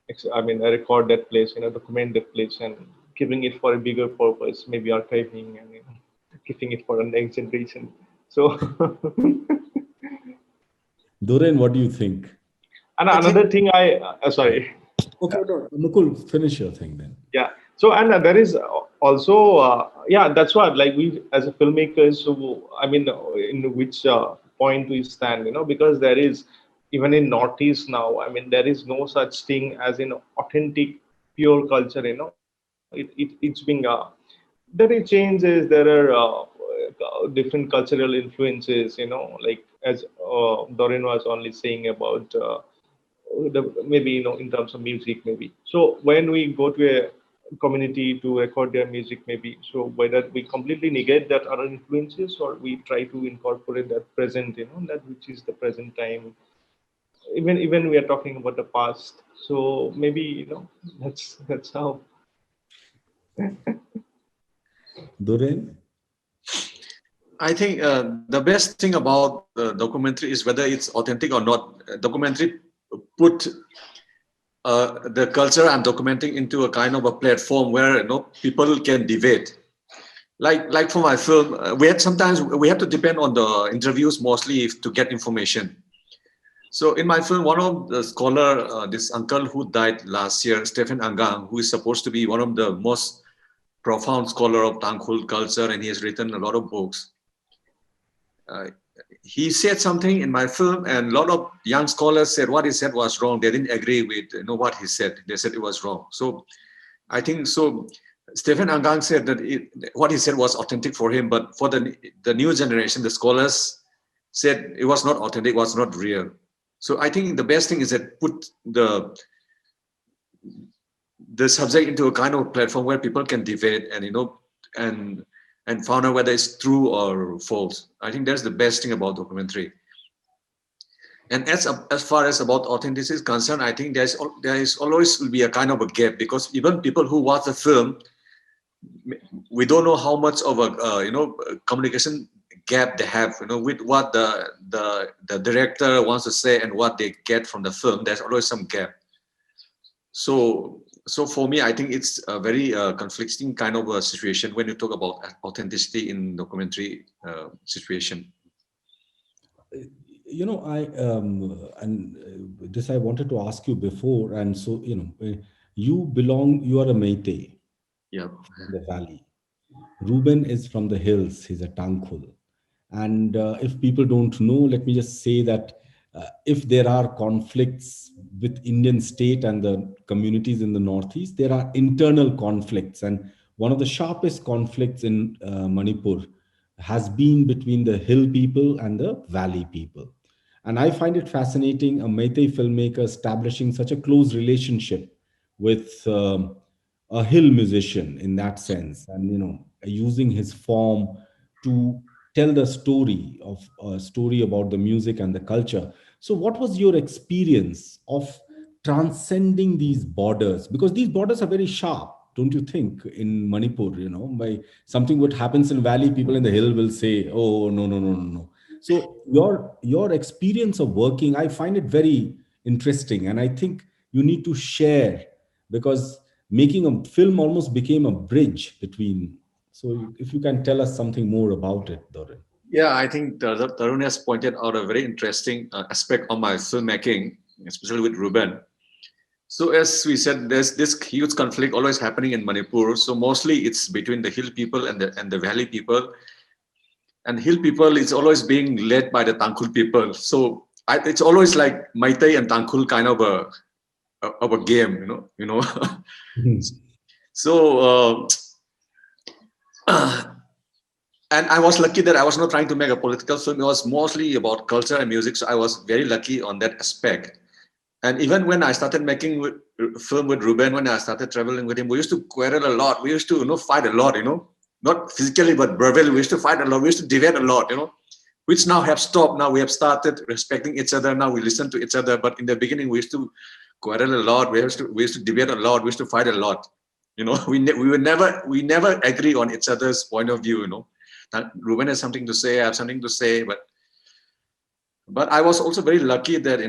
record that place, document that place and giving it for a bigger purpose, maybe archiving and keeping it for the next generation. So Doren, what do you think? And another thing sorry. Okay, no, Mukul, finish your thing then. Yeah. So, and there is also, that's what, like we as a filmmakers, so, I mean, in which point we stand, because there is, even in Northeast now, I mean, there is no such thing as an authentic, pure culture, it's being, there are changes, there are different cultural influences, like as Doreen was only saying about, maybe in terms of music, maybe. So when we go to a community to record their music, maybe, so whether we completely negate that other influences or we try to incorporate that present, that which is the present time, even we are talking about the past. So maybe that's how. Doren? I think the best thing about the documentary is whether it's authentic or not. Documentary put the culture I'm documenting into a kind of a platform where people can debate. Like for my film, we had to depend on the interviews mostly to get information. So in my film, one of the scholar, this uncle who died last year, Stephen Angang, who is supposed to be one of the most profound scholar of Tangkhul culture, and he has written a lot of books. He said something in my film, and a lot of young scholars said what he said was wrong. They didn't agree with what he said. They said it was wrong. So I think so. Stephen Angang said that what he said was authentic for him, but for the new generation, the scholars said it was not authentic, it was not real. So I think the best thing is that put the subject into a kind of platform where people can debate and find out whether it's true or false. I think that's the best thing about documentary. And as far as about authenticity is concerned, I think there is always will be a kind of a gap, because even people who watch the film, we don't know how much of a communication gap they have, with what the director wants to say and what they get from the film. There's always some gap. So for me, I think it's a very conflicting kind of a situation when you talk about authenticity in documentary situation. This I wanted to ask you before, and so you are a Meitei. Yeah. In the valley. Ruben is from the hills. He's a Tankul. And if people don't know, let me just say that if there are conflicts with Indian state and the communities in the Northeast, there are internal conflicts. And one of the sharpest conflicts in Manipur has been between the hill people and the valley people. And I find it fascinating, a Meitei filmmaker establishing such a close relationship with a hill musician in that sense, and using his form to tell the story about the music and the culture. So what was your experience of transcending these borders? Because these borders are very sharp, don't you think? In Manipur, by something what happens in valley, people in the hill will say, oh, no. So your experience of working, I find it very interesting, and I think you need to share, because making a film almost became a bridge between. So if you can tell us something more about it, Doran. Yeah, I think Tarun has pointed out a very interesting aspect of my filmmaking, especially with Ruben. So as we said, there's this huge conflict always happening in Manipur. So mostly it's between the hill people and the valley people. And hill people is always being led by the Tankul people. So it's always like Meitei and Tankul kind of a game, Mhm. So and I was lucky that I was not trying to make a political film. It was mostly about culture and music. So I was very lucky on that aspect. And even when I started making film with Ruben, when I started traveling with him, we used to quarrel a lot. We used to fight a lot, not physically, but verbally. We used to fight a lot. We used to debate a lot, which now have stopped. Now we have started respecting each other. Now we listen to each other. But in the beginning, we used to quarrel a lot. We used to debate a lot. We used to fight a lot. We never agree on each other's point of view. Ruben has something to say. I have something to say. But I was also very lucky that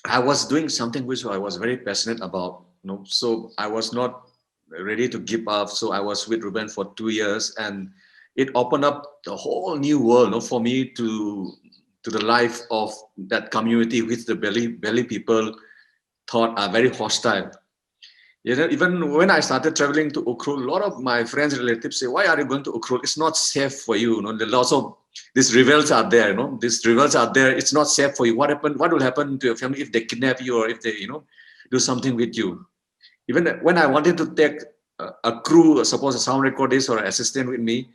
I was doing something which I was very passionate about. So I was not ready to give up. So I was with Ruben for 2 years, and it opened up the whole new world, for me to the life of that community, which the Belly people thought are very hostile. Even when I started traveling to Ukhrul, a lot of my friends and relatives say, "Why are you going to Ukhrul? It's not safe for you. There are lots of these rebels are there. These rebels are there. It's not safe for you. What will happen to your family if they kidnap you, or if they, do something with you?" Even when I wanted to take a crew, suppose a sound recordist or an assistant with me,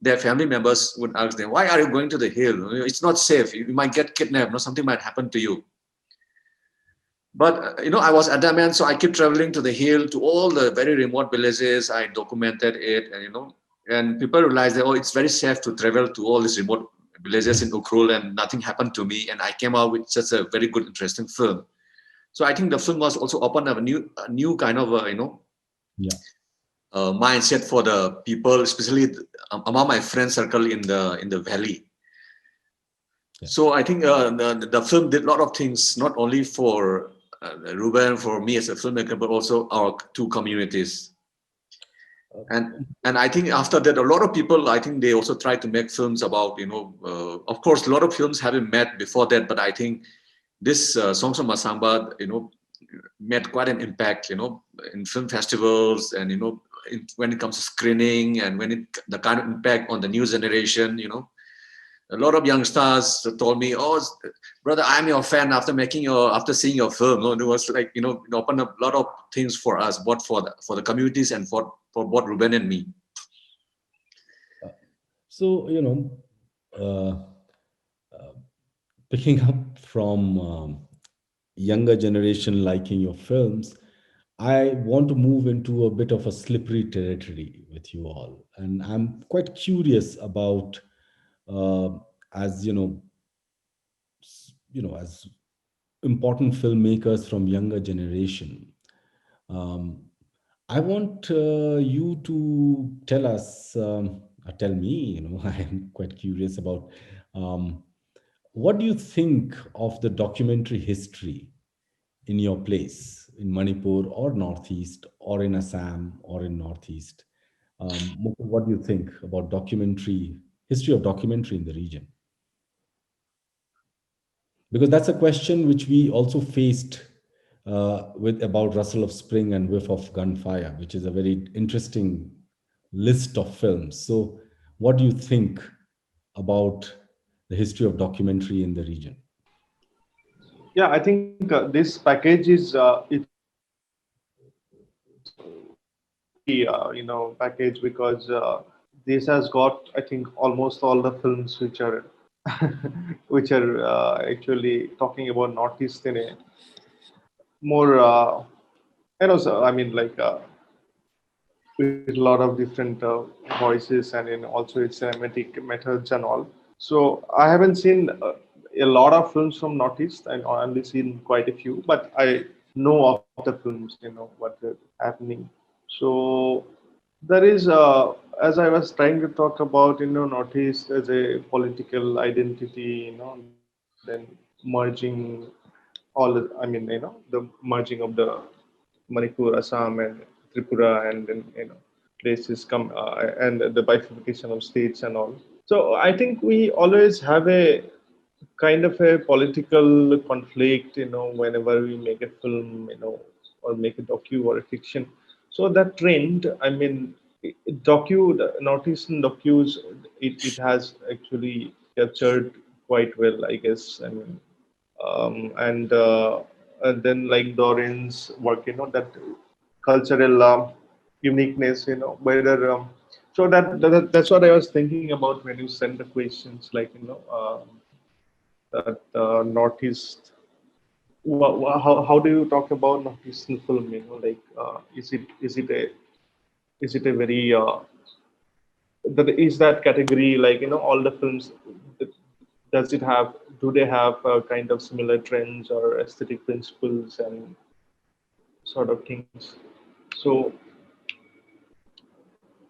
their family members would ask them, "Why are you going to the hill? It's not safe. You might get kidnapped. Something might happen to you." But I was adamant, so I kept traveling to the hill, to all the very remote villages. I documented it, and people realized that, it's very safe to travel to all these remote villages in Ukhrul, and nothing happened to me. And I came out with such a very good, interesting film. So I think the film was also opened up a new kind of mindset for the people, especially among my friend circle in the valley. Yeah. So I think the film did a lot of things, not only for Ruben, for me as a filmmaker, but also our two communities. And I think after that, a lot of people, I think they also try to make films about, of course, a lot of films haven't met before that, but I think this Songs of Masamba, made quite an impact, in film festivals, and, when it comes to screening, and the kind of impact on the new generation, A lot of youngsters told me, "Oh, brother, I'm your fan after seeing your film." It was like, it opened up a lot of things for us, both for the communities and for both Ruben and me. So, picking up from younger generation liking your films, I want to move into a bit of a slippery territory with you all. And I'm quite curious about, as as important filmmakers from younger generation. I want you to tell us, tell me, I am quite curious about what do you think of the documentary history in your place, in Manipur or Northeast or in Assam or in Northeast? What do you think about history of documentary in the region? Because that's a question which we also faced with about Rustle of Spring and Whiff of Gunfire, which is a very interesting list of films. So what do you think about the history of documentary in the region? Yeah, I think this package is package because this has got, I think, almost all the films which are which are actually talking about Northeast in a more so I mean like with a lot of different voices and in also its cinematic methods and all. So I haven't seen a lot of films from Northeast. I've only seen quite a few, but I know of the films, what is happening. So there is, as I was trying to talk about, Northeast as a political identity, then merging the merging of the Manipur, Assam, and Tripura, and then places come and the bifurcation of states and all. So I think we always have a kind of a political conflict, whenever we make a film, or make a docu or a fiction. So that trend, I mean, Northeastern docus, it has actually captured quite well, I guess. I mean, and then like Doran's work, that cultural uniqueness, whether so that's what I was thinking about when you send the questions, like that Northeast. How do you talk about Northeastern film? Like is it a very is that category, like all the films, does it have, do they have kind of similar trends or aesthetic principles and sort of things? So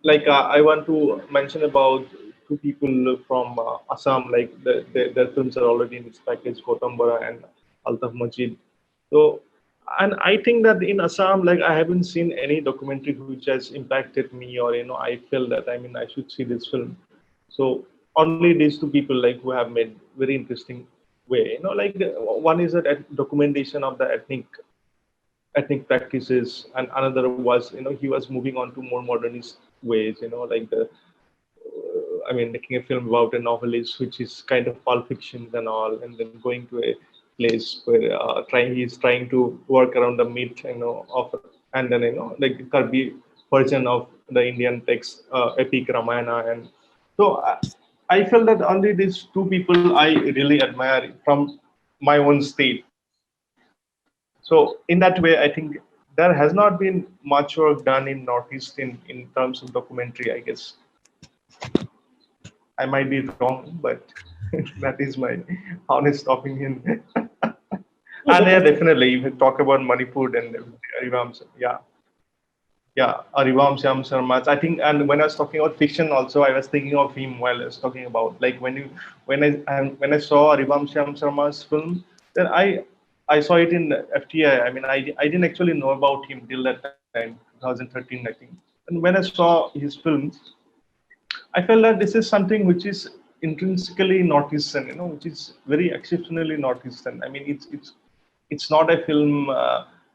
like I want to mention about two people from Assam, like their films are already in this package, Kotambara and Altaf Majid. So, and I think that in Assam, like I haven't seen any documentary which has impacted me, or I feel that I should see this film. So only these two people, like, who have made very interesting way. Like one is a documentation of the ethnic practices, and another was he was moving on to more modernist ways, like the making a film about a novelist, which is kind of pulp fiction and all, and then going to a place where he's trying to work around the myth, of, and then like the Kirby version of the Indian text, epic Ramayana. And so I felt that only these two people I really admire from my own state. So in that way, I think there has not been much work done in Northeast in terms of documentary, I guess. I might be wrong, but that is my honest opinion. And yeah, definitely, if you talk about Manipur and Arivam, Arivam Syam Sharma. I think, and when I was talking about fiction, also I was thinking of him while I was talking about, like, when I saw Arivam Syam Sharma's film, then I saw it in FTI. I didn't actually know about him till that time, 2013, I think. And when I saw his films, I felt that this is something which is intrinsically Northeastern, which is very exceptionally Northeastern. It's not a film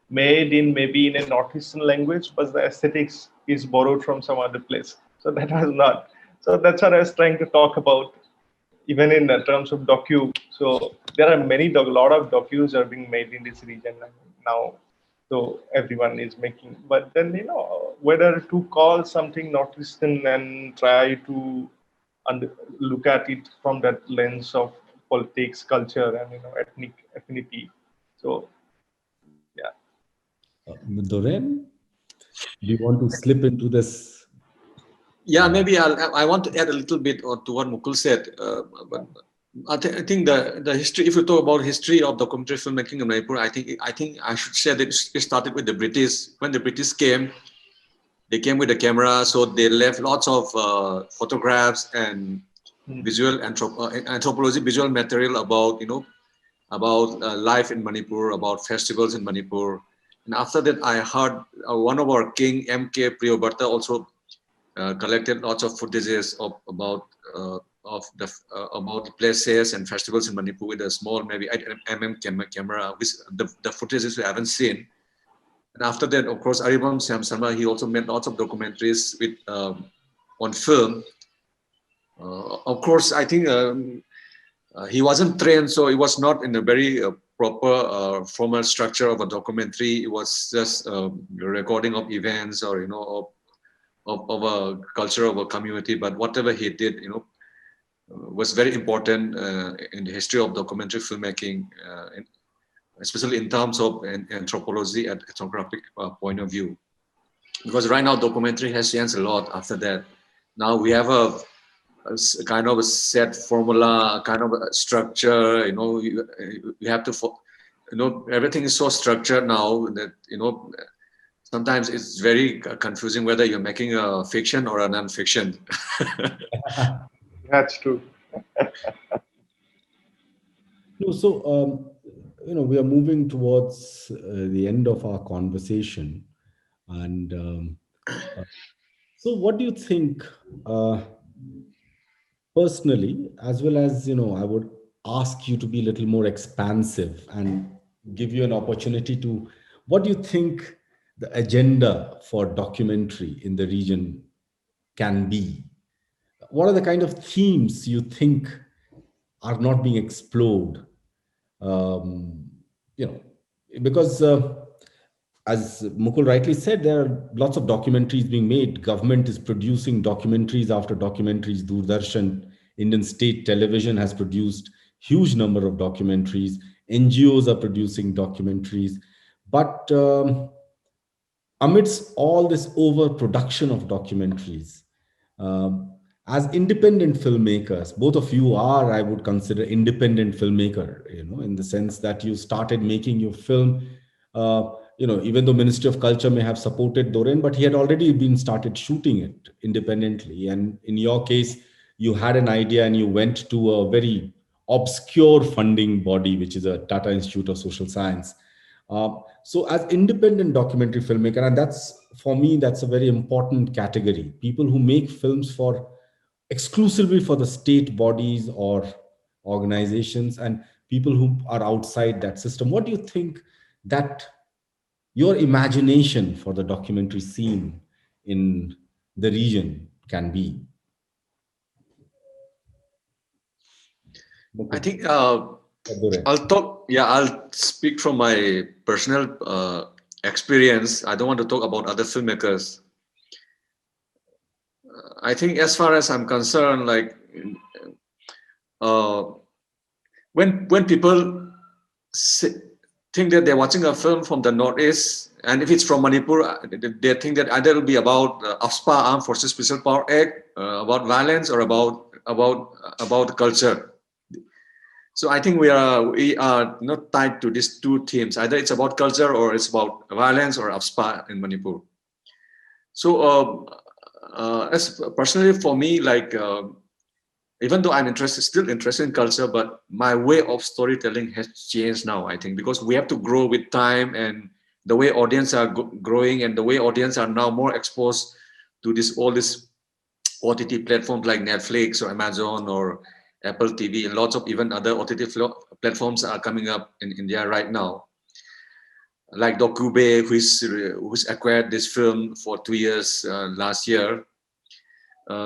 made in maybe in a Northeastern language, but the aesthetics is borrowed from some other place. So that was not. So that's what I was trying to talk about, even in terms of docu. So there are lot of docus are being made in this region now. So everyone is making, but then whether to call something Northeastern and try to look at it from that lens of politics, culture, and ethnic affinity. So yeah. Doren, do you want to slip into this? Yeah, maybe I want to add a little bit to what Mukul said. But I think the history. If you talk about history of documentary filmmaking in Manipur, I think I should say that it started with the British. When the British came, they came with a camera, so they left lots of photographs and visual anthropology, visual material about about life in Manipur, about festivals in Manipur. And after that, I heard one of our king, M.K. Priyobarta, also collected lots of footages about places and festivals in Manipur with a small, maybe 8mm camera, which the footages we haven't seen. And after that, of course, Aribam Syam Sarma, he also made lots of documentaries with on film. Of course, I think he wasn't trained, so it was not in a very proper formal structure of a documentary. It was just a recording of events or of a culture of a community. But whatever he did, was very important in the history of documentary filmmaking, especially in terms of anthropology and ethnographic point of view. Because right now documentary has changed a lot after that. Now we have a kind of a set formula, a kind of a structure. You have to, everything is so structured now that sometimes it's very confusing whether you're making a fiction or a non-fiction. That's true. So we are moving towards the end of our conversation, and so what do you think? Personally, as well as I would ask you to be a little more expansive and give you an opportunity to, what do you think the agenda for documentary in the region can be? What are the kind of themes you think are not being explored? Because as Mukul rightly said, there are lots of documentaries being made. Government is producing documentaries after documentaries. Doordarshan, Indian state television, has produced huge number of documentaries. NGOs are producing documentaries. But amidst all this overproduction of documentaries, as independent filmmakers, both of you are, I would consider, independent filmmaker, in the sense that you started making your film, even though Ministry of Culture may have supported Doren, but he had already been started shooting it independently. And in your case, you had an idea and you went to a very obscure funding body, which is a Tata Institute of Social Science. So as independent documentary filmmaker, and that's, for me, that's a very important category. People who make films exclusively for the state bodies or organizations, and people who are outside that system. What do you think that your imagination for the documentary scene in the region can be? I think I'll speak from my personal experience. I don't want to talk about other filmmakers. I think as far as I'm concerned, like when people think that they're watching a film from the Northeast, and if it's from Manipur, they think that either it'll be about AFSPA, Armed Forces Special Power Act, about violence, or about culture. So I think we are not tied to these two themes. Either it's about culture or it's about violence or AFSPA in Manipur. So as personally for me, like even though I'm still interested in culture, but my way of storytelling has changed now, I think, because we have to grow with time, and the way audience are growing, and the way audience are now more exposed to all this OTT platforms like Netflix or Amazon or Apple TV, and lots of even other OTT platforms are coming up in India right now. Like Dokube, who's acquired this film for 2 years last year.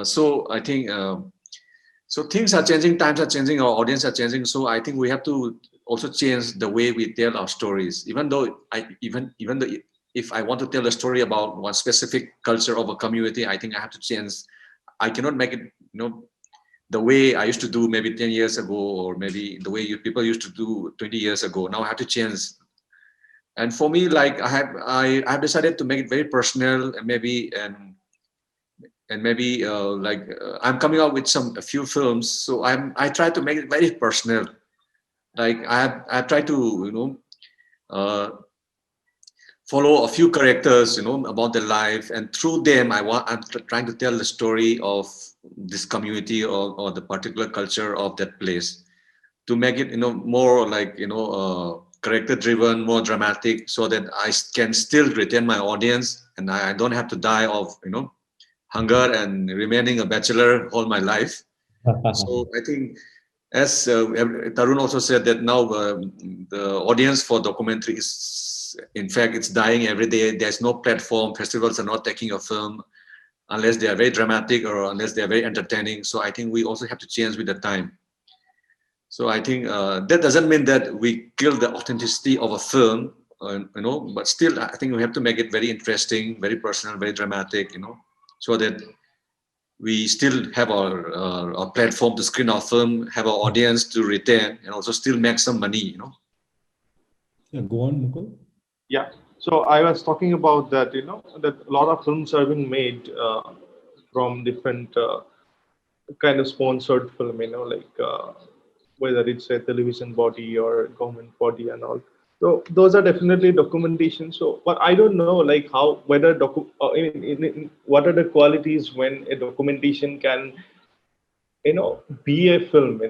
So I think so things are changing, times are changing, our audience are changing. So I think we have to also change the way we tell our stories. Even though if I want to tell a story about one specific culture of a community, I think I have to change. I cannot make it, the way I used to do maybe 10 years ago, or maybe the way people used to do 20 years ago. Now I have to change. And for me, like I have decided to make it very personal, and maybe maybe I'm coming out with a few films, so I try to make it very personal. Like I try to follow a few characters, about their life, and through them I'm trying to tell the story of this community or the particular culture of that place, to make it more like character driven, more dramatic, so that I can still retain my audience and I don't have to die of hunger and remaining a bachelor all my life. So I think, as Tarun also said, that now the audience for documentary is, in fact, it's dying every day. There's no platform. Festivals are not taking a film unless they are very dramatic or unless they are very entertaining. So I think we also have to change with the time. So I think that doesn't mean that we kill the authenticity of a film, but still I think we have to make it very interesting, very personal, very dramatic, so that we still have our platform to screen our film, have our audience to retain, and also still make some money, Yeah, go on, Mukul. Yeah. So I was talking about that, that a lot of films are being made from different kind of sponsored film, whether it's a television body or government body and all. So those are definitely documentation. So, but I don't know, like how, whether what are the qualities when a documentation can, be a film,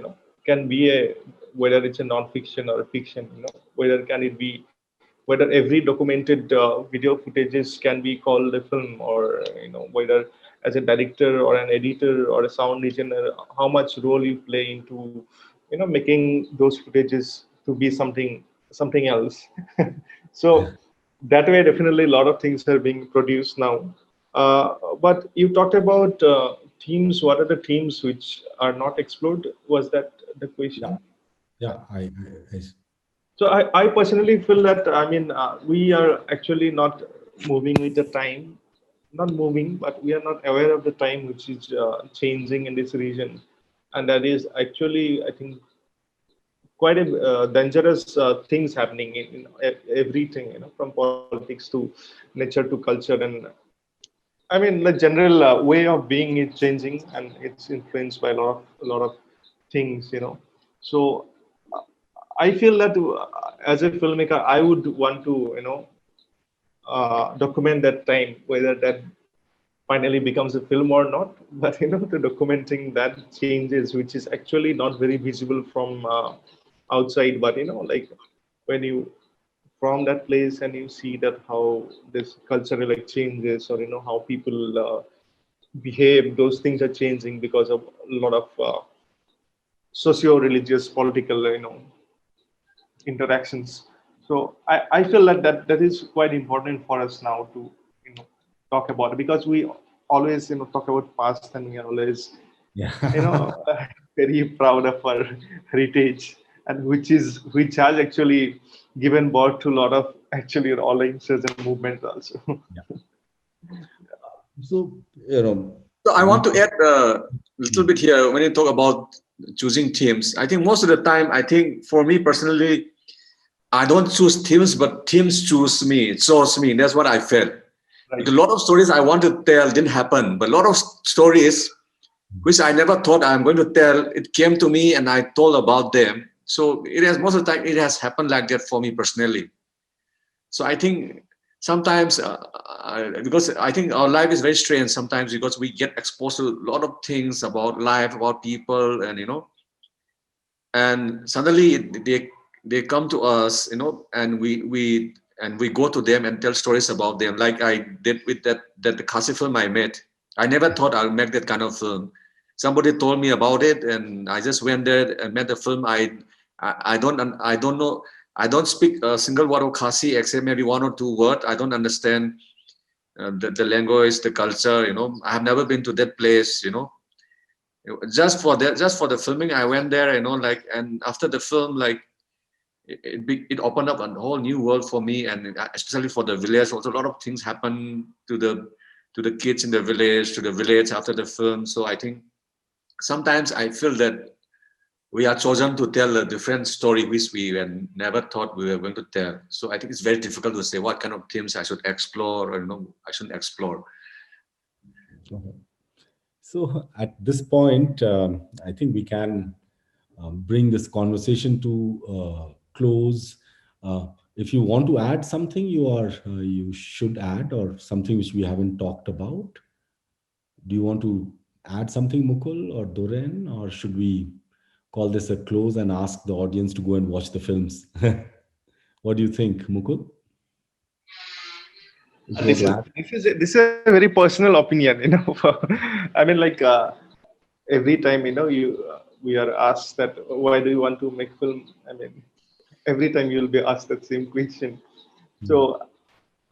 can be whether it's a non-fiction or a fiction, whether can it be, whether every documented video footages can be called a film, or whether as a director or an editor or a sound engineer, how much role you play into making those footages to be something else. So that way, definitely a lot of things are being produced now. But you talked about themes. What are the themes which are not explored? Was that the question? Yeah, I So I personally feel that, we are actually not moving with the time, not moving, but we are not aware of the time which is changing in this region. And that is actually, I think, quite a dangerous things happening in everything, from politics to nature to culture. And I mean, the general way of being is changing, and it's influenced by a lot of things, So I feel that as a filmmaker, I would want to, document that time, whether that finally becomes a film or not. But to documenting that changes, which is actually not very visible from outside. But like when you from that place and you see that how this cultural like changes, or how people behave, those things are changing because of a lot of socio-religious, political, interactions. So I feel that is quite important for us now to talk about it, because we always talk about past, and we are always yeah. very proud of our heritage, and which has actually given birth to a lot of actually alliances and movements also. So So I want to add a little bit here when you talk about choosing themes. I think most of the time, I think for me personally, I don't choose themes, but themes choose me. It chose me. That's what I felt. Right. A lot of stories I want to tell didn't happen, but a lot of stories which I never thought I'm going to tell, it came to me and I told about them. So it has, most of the time, it has happened like that for me personally. So I think sometimes, because I think our life is very strange sometimes, because we get exposed to a lot of things about life, about people, and and suddenly they come to us, and we go to them and tell stories about them, like I did with that the Khasi film I made. I never thought I'll make that kind of film. Somebody told me about it, and I just went there and made the film. I don't know. I don't speak a single word of Khasi except maybe one or two words. I don't understand the language, the culture. I have never been to that place. Just for the filming, I went there. And after the film, like it opened up a whole new world for me, and especially for the village. Also, a lot of things happen to the kids in the village after the film. So I think sometimes I feel that we are chosen to tell a different story which we never thought we were going to tell. So I think it's very difficult to say what kind of themes I should explore or I shouldn't explore. So at this point, I think we can bring this conversation to close. If you want to add something, you should add, or something which we haven't talked about. Do you want to add something, Mukul or Doren, or should we call this a close and ask the audience to go and watch the films? What do you think, Mukul? This is a very personal opinion, I mean, like every time we are asked that why do you want to make film? I mean, every time you'll be asked that same question. So,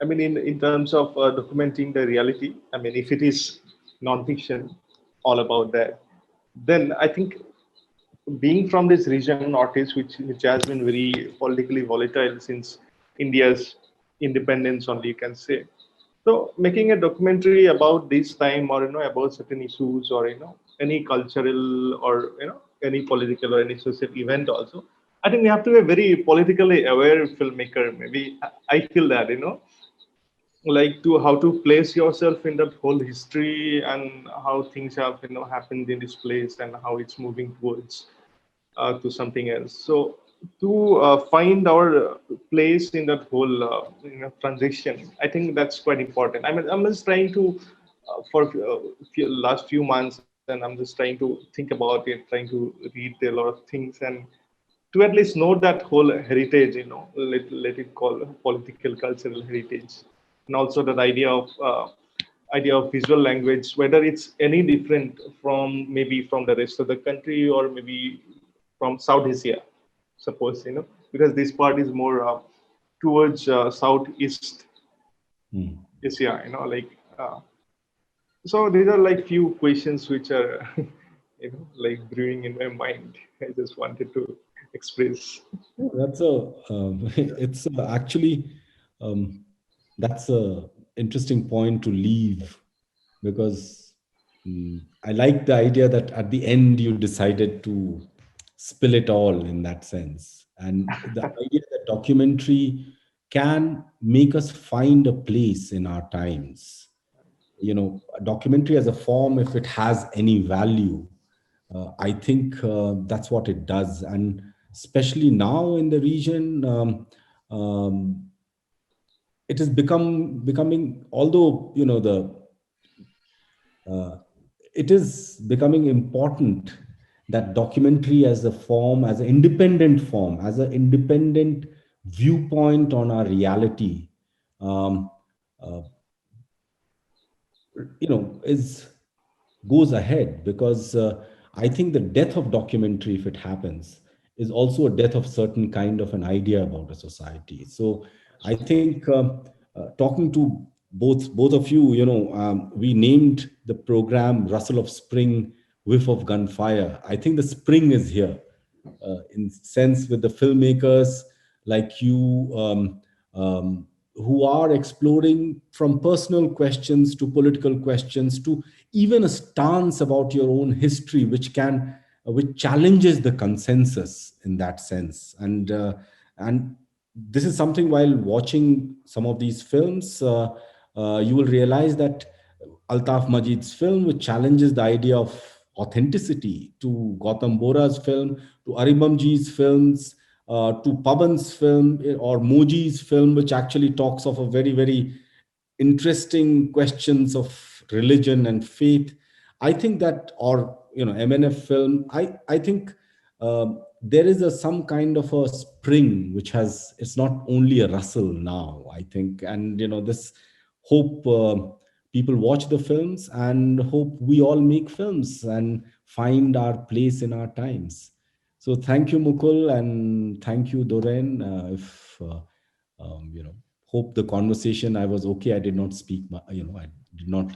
I mean, in terms of documenting the reality, I mean, if it is non-fiction, all about that, then I think being from this region, Northeast, which has been very politically volatile since India's independence, only you can say. So making a documentary about this time, or about certain issues, or any cultural, or any political or any social event also, I think we have to be a very politically aware filmmaker. Maybe I feel that like to how to place yourself in that whole history and how things have happened in this place and how it's moving towards to something else. So to find our place in that whole transition, I think that's quite important. I mean, I'm just trying to for last few months, and I'm just trying to think about it, trying to read a lot of things, and to at least know that whole heritage, let it call political cultural heritage, and also that idea of visual language, whether it's any different from maybe from the rest of the country, or maybe from South Asia, suppose, because this part is more towards Southeast Asia, so these are like few questions which are, like brewing in my mind. I just wanted to express. That's it's actually, that's a interesting point to leave, because I like the idea that at the end you decided to spill it all in that sense. And the idea that documentary can make us find a place in our times. A documentary as a form, if it has any value, I think that's what it does. And especially now in the region, it is becoming, although it is becoming important that documentary as a form, as an independent form, as an independent viewpoint on our reality, goes ahead, because I think the death of documentary, if it happens, is also a death of certain kind of an idea about a society. So I think talking to both of you, we named the program Rustle of Spring, Whiff of Gunfire. I think the spring is here, in sense, with the filmmakers like you, who are exploring from personal questions to political questions to even a stance about your own history, which challenges the consensus in that sense. And this is something, while watching some of these films, you will realize that Altaf Majid's film, which challenges the idea of authenticity, to Gautam Bora's film, to Aribamji's films, to Paban's film, or Moji's film, which actually talks of a very, very interesting questions of religion and faith. I think that, or MNF film, I think there is some kind of a spring which it's not only a rustle now, I think. And this hope people watch the films, and hope we all make films and find our place in our times. So thank you, Mukul, and thank you, Doren. Hope the conversation, I was okay. I did not speak, I did not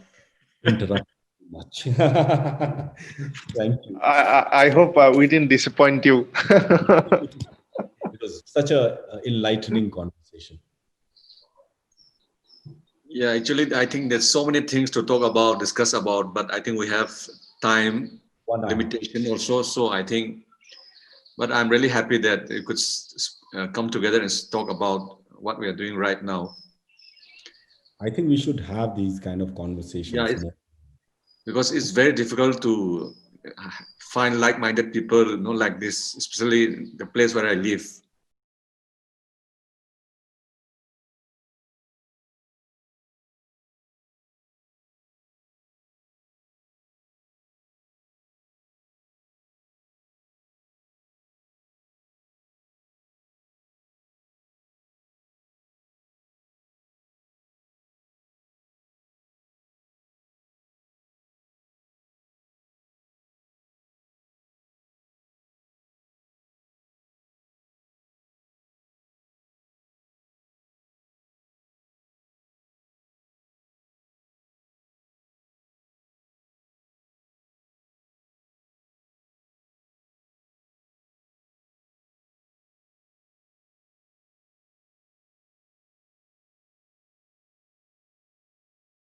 interrupt much. Thank you. I hope we didn't disappoint you. It was such a enlightening conversation. Yeah, actually, I think there's so many things to talk about, discuss about, but I think we have time limitation also. So I think, but I'm really happy that we could come together and talk about what we are doing right now. I think we should have these kind of conversations more. because it's very difficult to find like-minded people, like this, especially the place where I live.